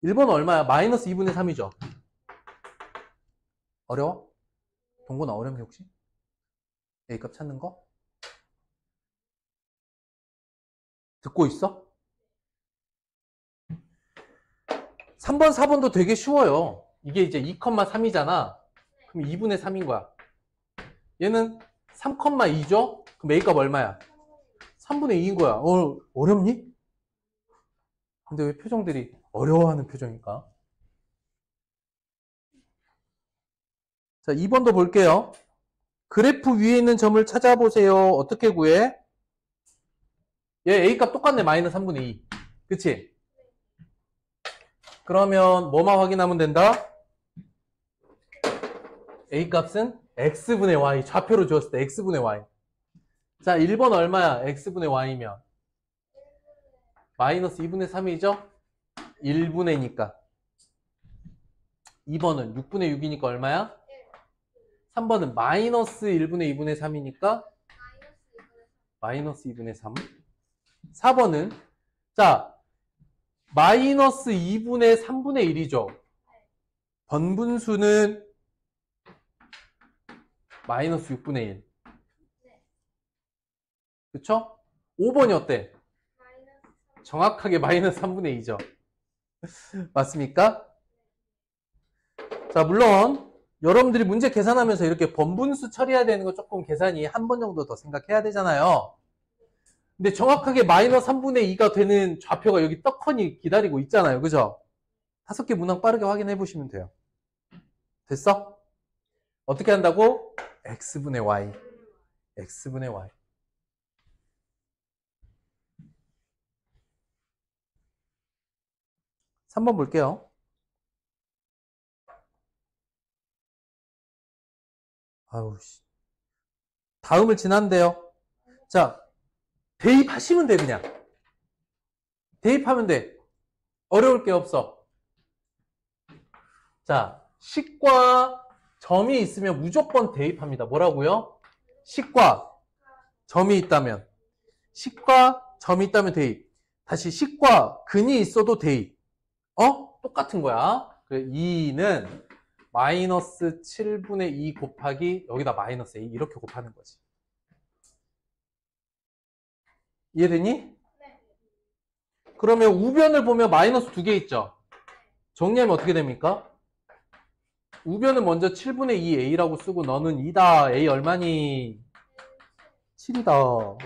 1번은 얼마야? 마이너스 2분의 3이죠. 어려워? 동구나 어렵니 혹시? A값 찾는 거? 듣고 있어? 3번, 4번도 되게 쉬워요. 이게 이제 2,3이잖아. 그럼 2분의 3인 거야. 얘는 3,2죠? 그럼 A값 얼마야? 3분의 2인 거야. 어렵니? 근데 왜 표정들이 어려워하는 표정일까? 자, 2번도 볼게요. 그래프 위에 있는 점을 찾아보세요. 어떻게 구해? 얘 A값 똑같네. 마이너스 3분의 2. 그치? 그러면 뭐만 확인하면 된다? A값은 X분의 Y. 좌표로 주었을 때 X분의 Y. 자, 1번 얼마야? X분의 Y면 마이너스 2분의 3이죠? 1분의니까. 2번은 6분의 6이니까 얼마야? 3번은 마이너스 1분의 2분의 3이니까 마이너스 2분의 3. 4번은 자 마이너스 2분의 3분의 1이죠. 번분수는 마이너스 6분의 1. 그쵸? 5번이 어때? 정확하게 마이너스 3분의 2죠. 맞습니까? 자, 물론 여러분들이 문제 계산하면서 이렇게 번분수 처리해야 되는 거 조금 계산이 한 번 정도 더 생각해야 되잖아요. 근데 정확하게 마이너스 3분의 2가 되는 좌표가 여기 떡하니 기다리고 있잖아요. 그죠? 5개 문항 빠르게 확인해 보시면 돼요. 됐어? 어떻게 한다고? x분의 y. x분의 y. 3번 볼게요. 아우, 씨. 다음을 지난대요. 자, 대입하시면 돼, 그냥. 대입하면 돼. 어려울 게 없어. 자, 식과 점이 있으면 무조건 대입합니다. 뭐라고요? 식과 점이 있다면. 식과 점이 있다면 대입. 다시 식과 근이 있어도 대입. 똑같은 거야. 2는 마이너스 7분의 2 곱하기 여기다 마이너스 a 이렇게 곱하는 거지. 이해되니? 네. 그러면 우변을 보면 마이너스 2개 있죠? 정리하면 어떻게 됩니까? 우변은 먼저 7분의 2a라고 쓰고 너는 2다. a 얼마니? 7이다.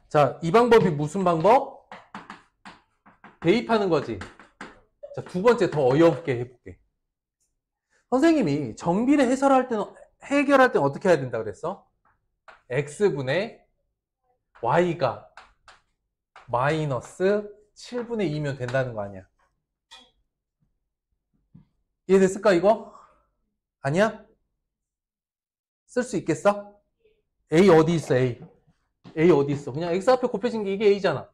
자, 이 방법이 무슨 방법? 대입하는 거지. 자, 두 번째 더 어이없게 해볼게. 선생님이 정비례 해결할 때는 어떻게 해야 된다 그랬어? x분의 y가 마이너스 7분의 2면 된다는 거 아니야? 이해됐을까 이거? 아니야? 쓸 수 있겠어? a 어디 있어 a? a 어디 있어? 그냥 x 앞에 곱해진 게 이게 a잖아.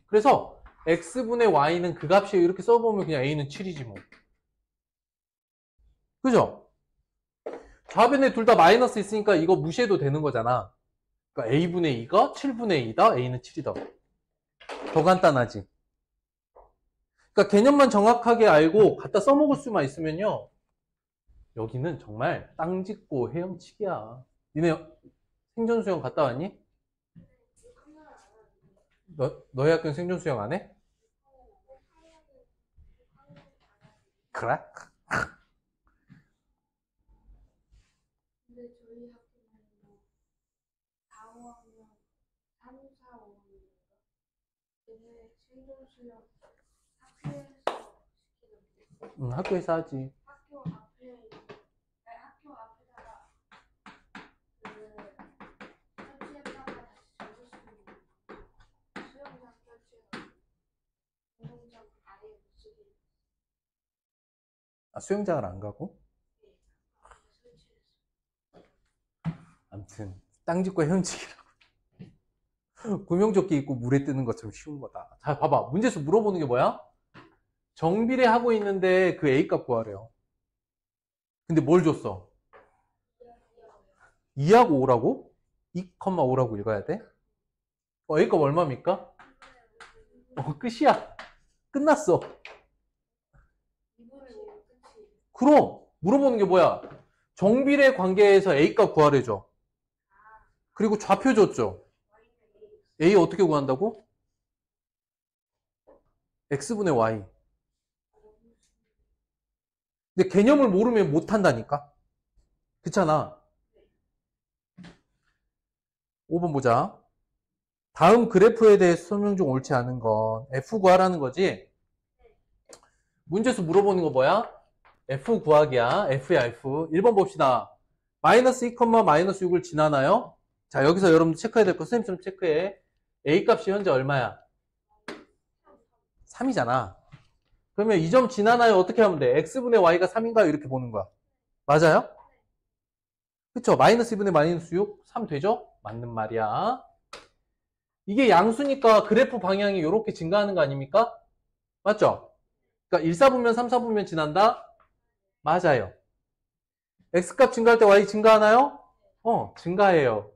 그래서 x분의 y는 그 값이에요. 이렇게 써보면 그냥 a는 7이지 뭐. 그죠? 좌변에 둘 다 마이너스 있으니까 이거 무시해도 되는 거잖아. 그러니까 a분의 2가 7분의 2다. a는 7이다. 더 간단하지. 그러니까 개념만 정확하게 알고 갖다 써먹을 수만 있으면요. 여기는 정말 땅 짚고 헤엄치기야. 니네 생존수영 갔다 왔니? 너희 학교는 생존수영 안 해? 그래? 근데 저희 학교는 뭐 4, 5학년 3, 4, 5학년인가? 얘네 생존수영 학교에서 시키는데 응, 학교에서 하지. 학교 앞에 아니, 학교 앞에다가 그 설치했다가 다시 접을 수 있는 수영장 설치해가지고 운동장 아예 못 쓰게 아, 수영장을 안 가고? 설치했어요. 아무튼 땅 짚고 헤엄치기라고. 구명조끼 입고 물에 뜨는 것처럼 쉬운 거다. 자, 봐봐. 문제수 물어보는 게 뭐야? 정비례 하고 있는데 그 A값 구하래요. 근데 뭘 줬어? 2하고 5라고? 2,5라고 읽어야 돼? A값 얼마입니까? 끝이야. 끝났어. 이분을 보고 끝이 그럼 물어보는 게 뭐야? 정비례 관계에서 A값 구하래죠. 그리고 좌표 줬죠. A 어떻게 구한다고? X분의 Y. 근데 개념을 모르면 못한다니까? 그렇잖아. 5번 보자. 다음 그래프에 대해 설명 중 옳지 않은 건 F 구하라는 거지? 문제수 물어보는 거 뭐야? F 구하기야. F야, F. 1번 봅시다. 마이너스 2, 마이너스 6을 지나나요? 자, 여기서 여러분들 체크해야 될 거 선생님처럼 체크해. A 값이 현재 얼마야? 3이잖아. 그러면 이 점 지나나요? 어떻게 하면 돼? X분의 Y가 3인가요? 이렇게 보는 거야. 맞아요? 그쵸? 마이너스 2분의 마이너스 6, 3 되죠? 맞는 말이야. 이게 양수니까 그래프 방향이 이렇게 증가하는 거 아닙니까? 맞죠? 그러니까 1, 4분면 3, 4분면 지난다? 맞아요. X값 증가할 때 Y 증가하나요? 증가해요.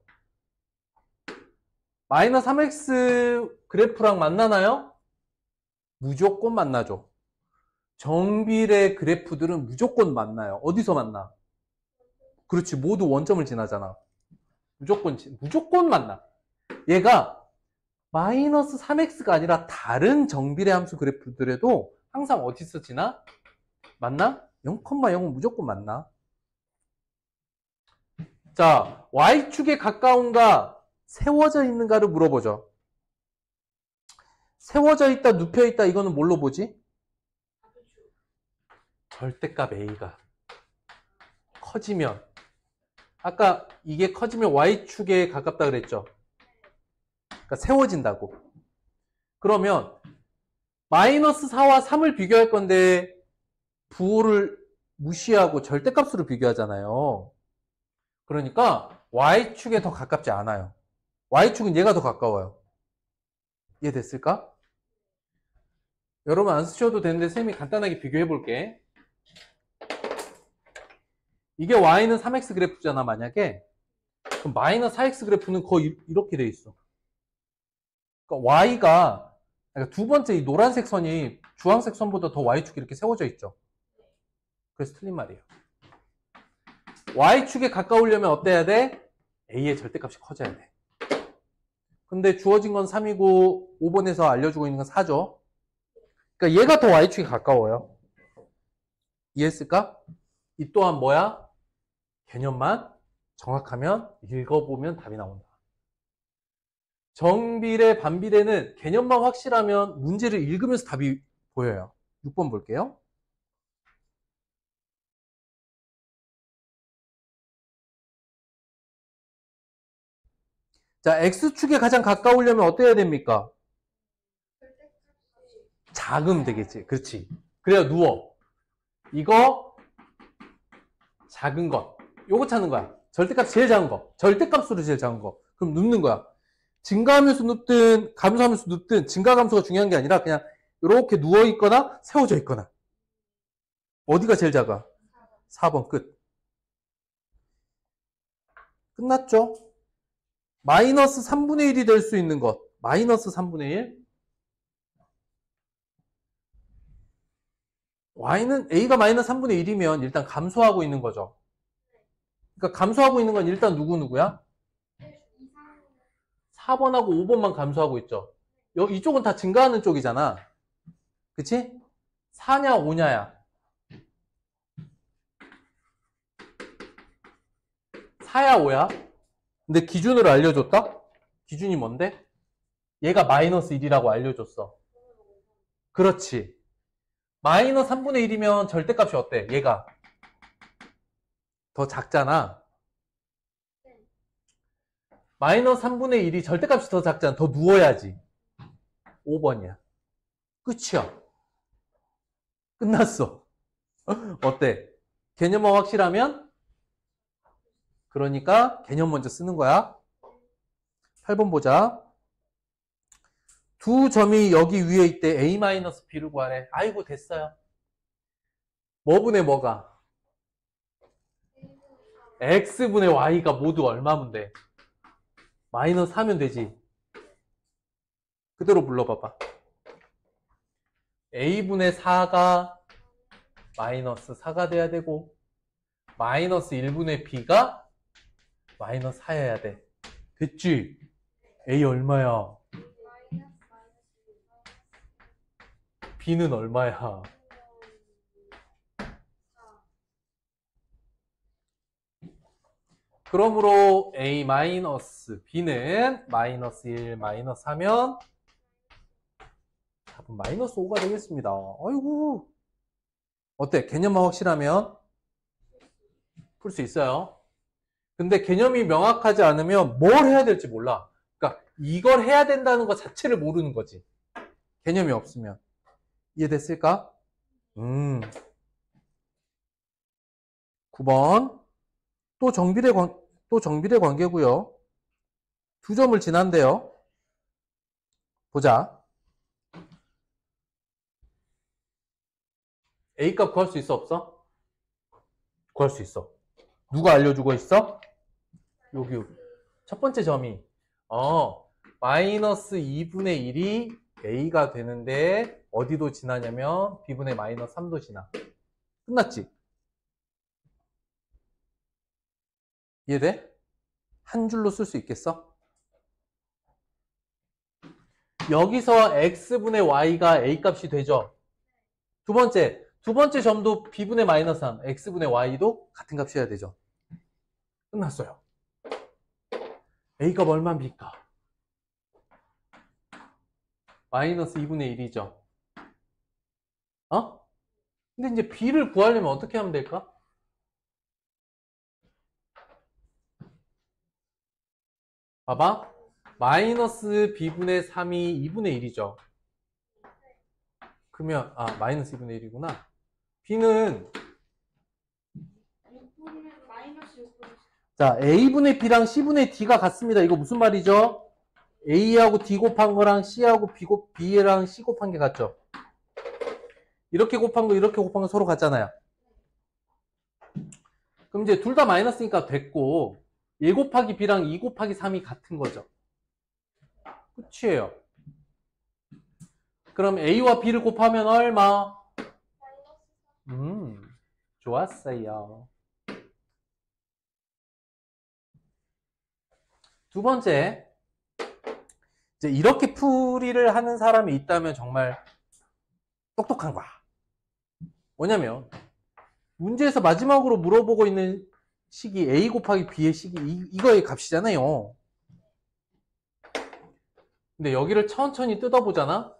마이너스 3X 그래프랑 만나나요? 무조건 만나죠. 정비례 그래프들은 무조건 만나요. 어디서 만나? 그렇지, 모두 원점을 지나잖아. 무조건 만나. 얘가 마이너스 3x가 아니라 다른 정비례 함수 그래프들에도 항상 어디서 지나? 맞나? 0,0은 무조건 맞나? 자, y축에 가까운가 세워져 있는가를 물어보죠. 세워져 있다, 눕혀 있다, 이거는 뭘로 보지? 절대값 a가 커지면, 아까 이게 커지면 y축에 가깝다 그랬죠? 그러니까 세워진다고. 그러면 마이너스 4와 3을 비교할 건데 부호를 무시하고 절대값으로 비교하잖아요. 그러니까 y축에 더 가깝지 않아요. y축은 얘가 더 가까워요. 이해됐을까? 여러분 안 쓰셔도 되는데 쌤이 간단하게 비교해 볼게. 이게 y는 3x 그래프잖아 만약에. 그럼 마이너스 4x 그래프는 거의 이렇게 돼 있어. 그러니까 y가, 그러니까 두 번째 이 노란색 선이 주황색 선보다 더 y축이 이렇게 세워져 있죠. 그래서 틀린 말이에요. y축에 가까우려면 어때야 돼? a의 절대값이 커져야 돼. 근데 주어진 건 3이고 5번에서 알려주고 있는 건 4죠. 그러니까 얘가 더 y축에 가까워요. 이해했을까? 이 또한 뭐야? 개념만 정확하면 읽어보면 답이 나온다. 정비례, 반비례는 개념만 확실하면 문제를 읽으면서 답이 보여요. 6번 볼게요. 자, x축에 가장 가까우려면 어때야 됩니까? 작으면 되겠지. 그렇지. 그래야 누워. 이거 작은 것. 요거 찾는 거야. 절대값 제일 작은 거. 절대값으로 제일 작은 거. 그럼 눕는 거야. 증가하면서 눕든 감소하면서 눕든 증가 감소가 중요한 게 아니라 그냥 이렇게 누워 있거나 세워져 있거나. 어디가 제일 작아? 4번 끝. 끝났죠? 마이너스 3분의 1이 될 수 있는 것. 마이너스 3분의 1. y는 a가 마이너스 3분의 1이면 일단 감소하고 있는 거죠. 그러니까 감소하고 있는 건 일단 누구야? 4번하고 5번만 감소하고 있죠. 이쪽은 다 증가하는 쪽이잖아. 그치? 4냐 5냐야. 4야 5야? 근데 기준으로 알려줬다? 기준이 뭔데? 얘가 마이너스 1이라고 알려줬어. 그렇지. 마이너스 3분의 1이면 절대값이 어때? 얘가 더 작잖아. 마이너스 3분의 1이 절대값이 더 작잖아. 더 누워야지. 5번이야. 끝이야. 끝났어. 어때? 개념만 확실하면? 그러니까 개념 먼저 쓰는 거야. 8번 보자. 두 점이 여기 위에 있대. a-b를 구하래. 아이고 됐어요. 뭐분의 뭐가? x분의 y가 모두 얼마면 돼? 마이너스 하면 되지. 그대로 불러봐봐. a분의 4가 마이너스 4가 돼야 되고 마이너스 1분의 b가 마이너스 4여야 돼. 됐지? a 얼마야? b는 얼마야? 그러므로 a 마이너스 b는 마이너스 1 마이너스 하면 답은 마이너스 5가 되겠습니다. 아이고. 어때? 개념만 확실하면 풀 수 있어요. 근데 개념이 명확하지 않으면 뭘 해야 될지 몰라. 그러니까 이걸 해야 된다는 것 자체를 모르는 거지. 개념이 없으면. 이해됐을까? 9번. 또 정비례 관계고요. 두 점을 지난대요. 보자. A값 구할 수 있어, 없어? 구할 수 있어. 누가 알려주고 있어? 여기 첫 번째 점이 마이너스 2분의 1이 A가 되는데 어디도 지나냐면 B분의 마이너스 3도 지나. 끝났지? 이해돼? 한 줄로 쓸 수 있겠어? 여기서 X분의 Y가 A값이 되죠? 두 번째, 두 번째 점도 b분의 마이너스 3, x분의 y도 같은 값이어야 되죠. 끝났어요. a값 얼마면 b일까? 마이너스 2분의 1이죠. 어? 근데 이제 b를 구하려면 어떻게 하면 될까? 봐봐. 마이너스 b분의 3이 2분의 1이죠. 그러면 마이너스 2분의 1이구나. b는 마이너스 6분의 자, a분의 b랑 c분의 d가 같습니다. 이거 무슨 말이죠? a하고 d 곱한 거랑 c하고 b랑 c 곱한 게 같죠? 이렇게 곱한 거 이렇게 곱한 거 서로 같잖아요. 그럼 이제 둘 다 마이너스니까 됐고 1 곱하기 b랑 2 곱하기 3이 같은 거죠. 끝이에요. 그럼 a와 b를 곱하면 얼마? 좋았어요. 두 번째, 이제 이렇게 풀이를 하는 사람이 있다면 정말 똑똑한 거야. 뭐냐면 문제에서 마지막으로 물어보고 있는 식이 a 곱하기 b의 식이 이거의 값이잖아요. 근데 여기를 천천히 뜯어보잖아.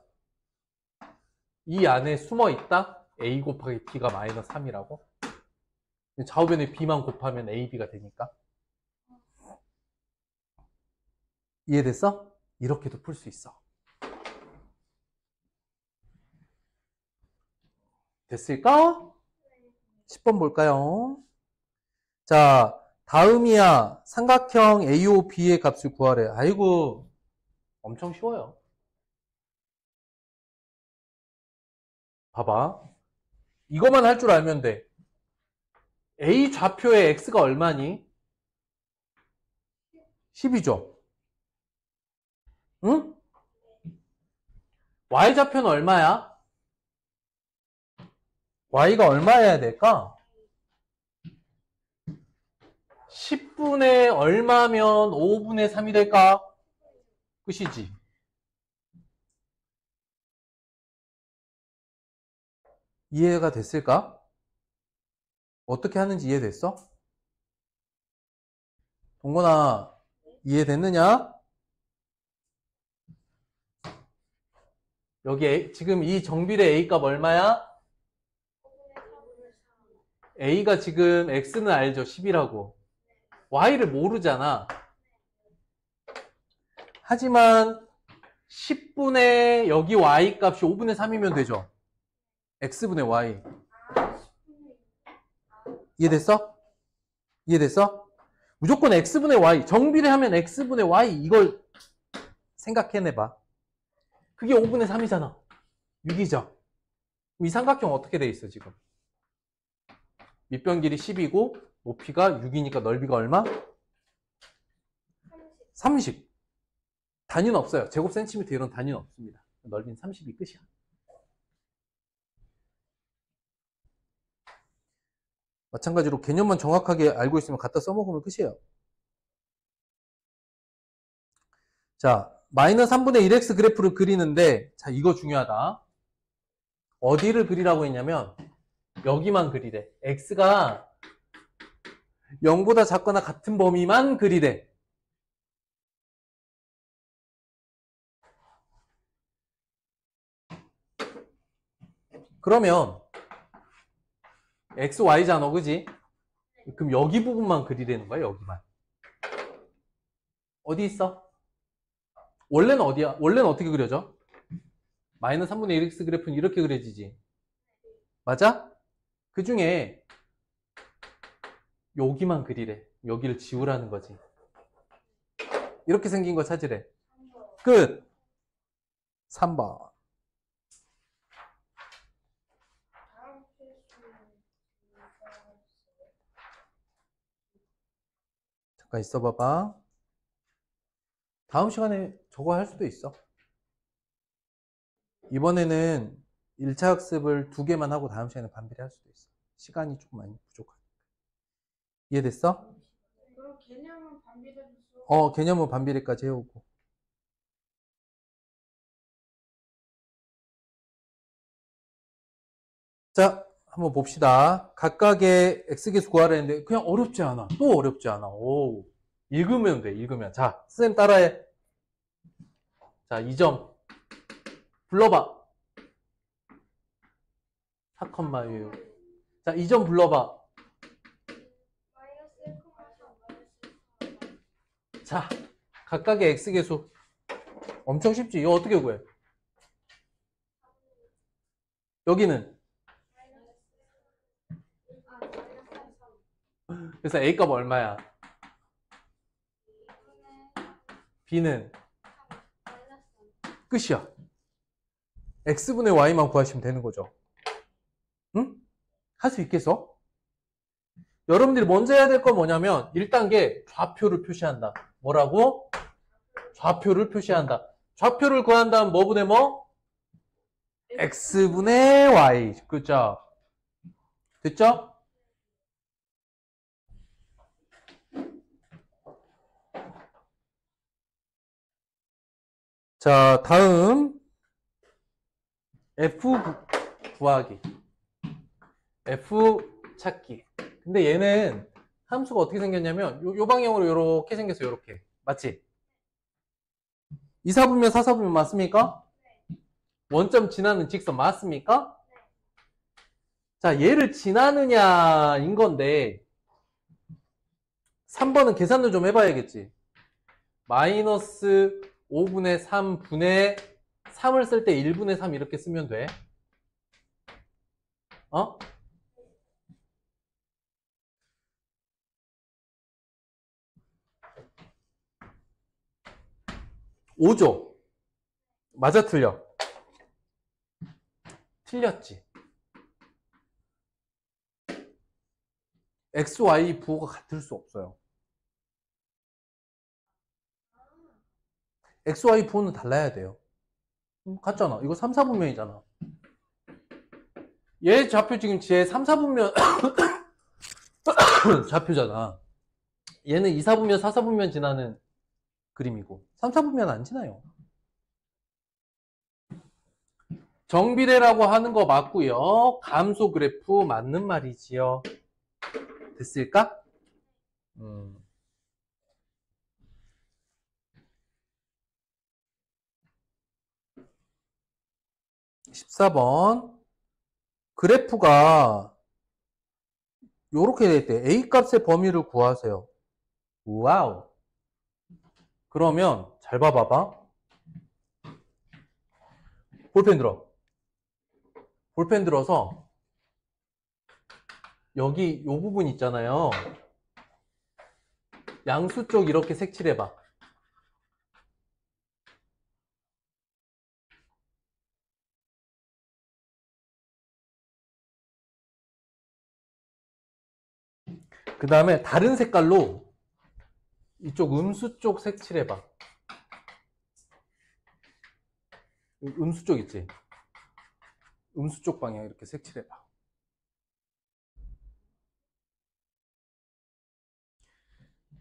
이 안에 숨어 있다. a 곱하기 b가 마이너스 3이라고. 좌우변에 b만 곱하면 a, b가 되니까. 이해됐어? 이렇게도 풀 수 있어. 됐을까? 10번 볼까요? 자, 다음이야. 삼각형 AOB의 값을 구하래. 아이고, 엄청 쉬워요. 봐봐. 이거만 할 줄 알면 돼. A 좌표의 X가 얼마니? 10이죠. 응? Y 좌표는 얼마야? Y가 얼마여야 될까? 10분의 얼마면 5분의 3이 될까? 끝이지. 이해가 됐을까? 어떻게 하는지 이해됐어? 동건아, 이해됐느냐? 여기 지금 이 정비례 A값 얼마야? A가 지금 X는 알죠? 10이라고. Y를 모르잖아. 하지만 10분의 여기 Y 값이 5분의 3이면 되죠. X분의 Y. 이해됐어? 이해됐어? 무조건 X분의 Y. 정비례 하면 X분의 Y. 이걸 생각해내봐. 그게 5분의 3이잖아. 6이죠. 이 삼각형 어떻게 돼 있어, 지금? 밑변 길이 10이고, 높이가 6이니까 넓이가 얼마? 30. 단위는 없어요. 제곱센티미터 이런 단위는 없습니다. 넓이는 30이 끝이야. 마찬가지로 개념만 정확하게 알고 있으면 갖다 써먹으면 끝이에요. 자, 마이너스 3분의 1x 그래프를 그리는데, 자, 이거 중요하다. 어디를 그리라고 했냐면, 여기만 그리래. x가 0보다 작거나 같은 범위만 그리래. 그러면 x, y잖아, 그지? 그럼 여기 부분만 그리라는 거야, 여기만. 어디 있어? 원래는 어디야? 원래는 어떻게 그려져? 마이너스 3분의 1x 그래프는 이렇게 그려지지. 맞아? 그 중에 여기만 그리래. 여기를 지우라는 거지. 이렇게 생긴 거 찾으래. 끝. 3번. 잠깐 있어 봐봐. 다음 시간에 저거 할 수도 있어. 이번에는 1차 학습을 2개만 하고 다음 시간에 반비례 할 수도 있어. 시간이 조금 많이 부족하니까. 이해됐어? 그럼 개념은 반비례도 개념은 반비례까지 해오고. 자, 한번 봅시다. 각각의 x계수 구하라 했는데 그냥 어렵지 않아. 또 어렵지 않아. 오, 읽으면 돼. 읽으면. 자, 선생님 따라해. 자, 2점 불러봐. 4,6. 자, 2점 불러봐. 마이너스 1,4 마이너스 1,4. 자, 각각의 x계수. 엄청 쉽지? 이거 어떻게 구해? 여기는 그래서 a 값 얼마야? b는 끝이야. x분의 y만 구하시면 되는 거죠. 응? 할 수 있겠어? 여러분들이 먼저 해야 될 건 뭐냐면 1단계 좌표를 표시한다. 뭐라고? 좌표를 표시한다. 좌표를 구한 다음 뭐분의 뭐? x분의 y. 그죠? 됐죠? 자, 다음 f 구하기. f 찾기. 근데 얘는 함수가 어떻게 생겼냐면 요 방향으로 이렇게 생겼어요. 이렇게. 맞지? 2사분면 4사분면 맞습니까? 원점 지나는 직선 맞습니까? 자, 얘를 지나느냐인 건데 3번은 계산을 좀 해봐야겠지. 마이너스 5분의 3분의 3을 쓸 때 1분의 3 이렇게 쓰면 돼. 어? 오죠? 맞아, 틀려? 틀렸지. x, y 부호가 같을 수 없어요. x, y 부호는 달라야 돼요. 같잖아. 이거 3, 4분면이잖아. 얘 좌표 지금 제 3, 4분면 좌표잖아. 얘는 2, 4분면, 4, 4분면 지나는 그림이고 3, 4분면 안 지나요. 정비례라고 하는 거 맞고요. 감소 그래프 맞는 말이지요. 됐을까? 14번 그래프가 요렇게 됐대. A 값의 범위를 구하세요. 와우. 그러면 잘 봐봐봐. 볼펜 들어. 볼펜 들어서 여기 요 부분 있잖아요. 양수 쪽 이렇게 색칠해봐. 그 다음에 다른 색깔로 이쪽 음수 쪽 색칠해봐. 음수 쪽 있지? 음수 쪽 방향 이렇게 색칠해봐.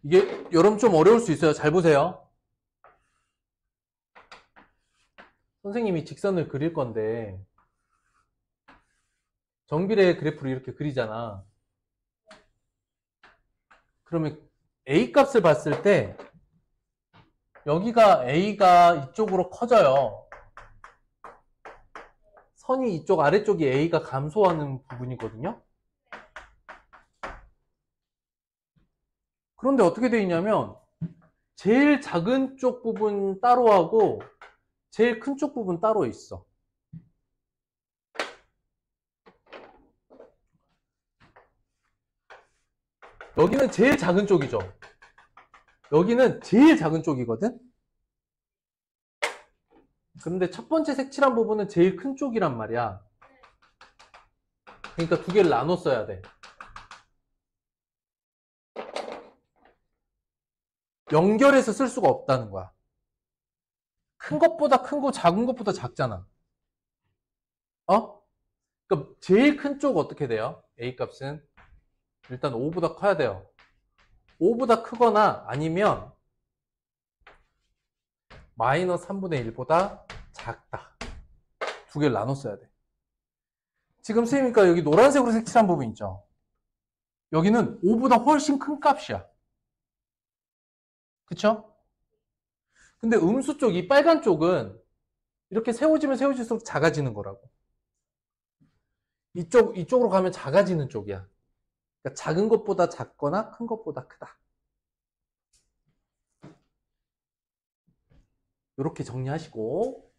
이게 여러분 좀 어려울 수 있어요. 잘 보세요. 선생님이 직선을 그릴 건데 정비례 그래프를 이렇게 그리잖아. 그러면 A 값을 봤을 때 여기가 A가 이쪽으로 커져요. 선이 이쪽 아래쪽이 A가 감소하는 부분이거든요. 그런데 어떻게 되어 있냐면 제일 작은 쪽 부분 따로 하고 제일 큰 쪽 부분 따로 있어. 여기는 제일 작은 쪽이죠. 여기는 제일 작은 쪽이거든. 그런데 첫 번째 색칠한 부분은 제일 큰 쪽이란 말이야. 그러니까 두 개를 나눠 써야 돼. 연결해서 쓸 수가 없다는 거야. 큰 것보다 큰 거, 작은 것보다 작잖아. 어? 그러니까 제일 큰 쪽 어떻게 돼요? A 값은 일단 5보다 커야 돼요. 5보다 크거나 아니면 마이너스 3분의 1보다 작다. 두 개를 나눠 써야 돼. 지금 선생님이니까 여기 노란색으로 색칠한 부분 있죠? 여기는 5보다 훨씬 큰 값이야. 그쵸? 근데 음수 쪽, 이 빨간 쪽은 이렇게 세워지면 세워질수록 작아지는 거라고. 이쪽으로 가면 작아지는 쪽이야. 그러니까 작은 것보다 작거나 큰 것보다 크다. 이렇게 정리하시고.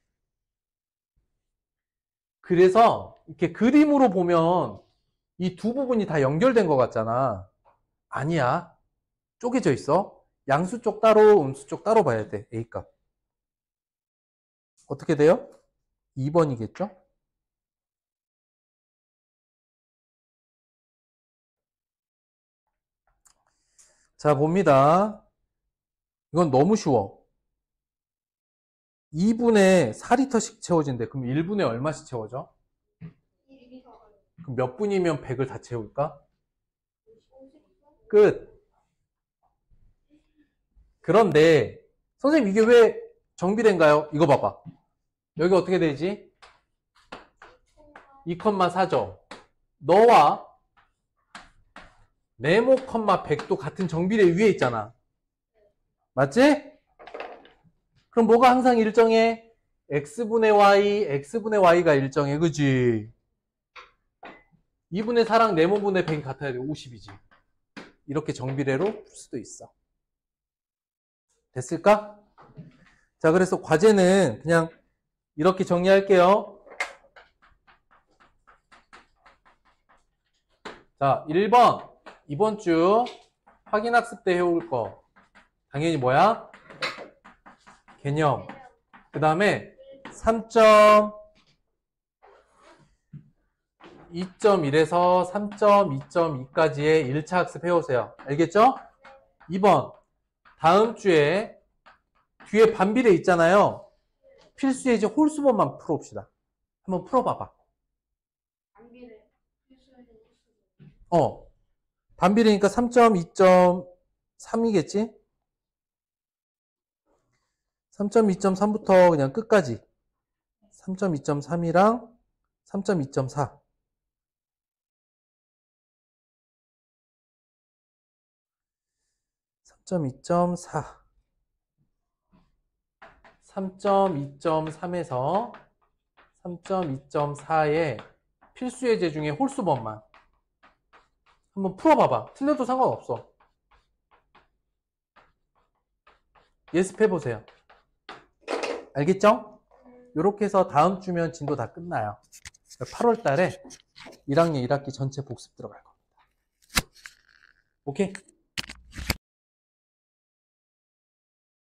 그래서 이렇게 그림으로 보면 이 두 부분이 다 연결된 것 같잖아. 아니야. 쪼개져 있어. 양수 쪽 따로, 음수 쪽 따로 봐야 돼. A값. 어떻게 돼요? 2번이겠죠? 자, 봅니다. 이건 너무 쉬워. 2분에 4리터씩 채워진대. 그럼 1분에 얼마씩 채워져? 1리터. 그럼 몇 분이면 100을 다 채울까? 끝. 그런데 선생님 이게 왜 정비된가요? 이거 봐봐. 여기 어떻게 되지? 2,4죠. 너와 네모, 100도 같은 정비례 위에 있잖아. 맞지? 그럼 뭐가 항상 일정해? x분의 y, x분의 y가 일정해. 그지? 2분의 4랑 네모분의 100이 같아야 돼. 50이지. 이렇게 정비례로 풀 수도 있어. 됐을까? 자, 그래서 과제는 그냥 이렇게 정리할게요. 자, 1번. 이번 주 확인학습 때 해올 거. 당연히 뭐야? 개념. 그 다음에 3.2.1에서 3.2.2까지의 1차 학습 해오세요. 알겠죠? 2번. 다음 주에 뒤에 반비례 있잖아요. 필수예제 홀수법만 풀어봅시다. 한번 풀어봐봐. 반비례. 필수예제 반비례니까 3.2.3이겠지? 3.2.3부터 그냥 끝까지 3.2.3이랑 3.2.4 3.2.4 3.2.3에서 3.2.4의 필수예제 중에 홀수법만 한번 풀어봐봐. 틀려도 상관없어. 예습해보세요. 알겠죠? 이렇게 해서 다음 주면 진도 다 끝나요. 8월 달에 1학년 1학기 전체 복습 들어갈 겁니다. 오케이?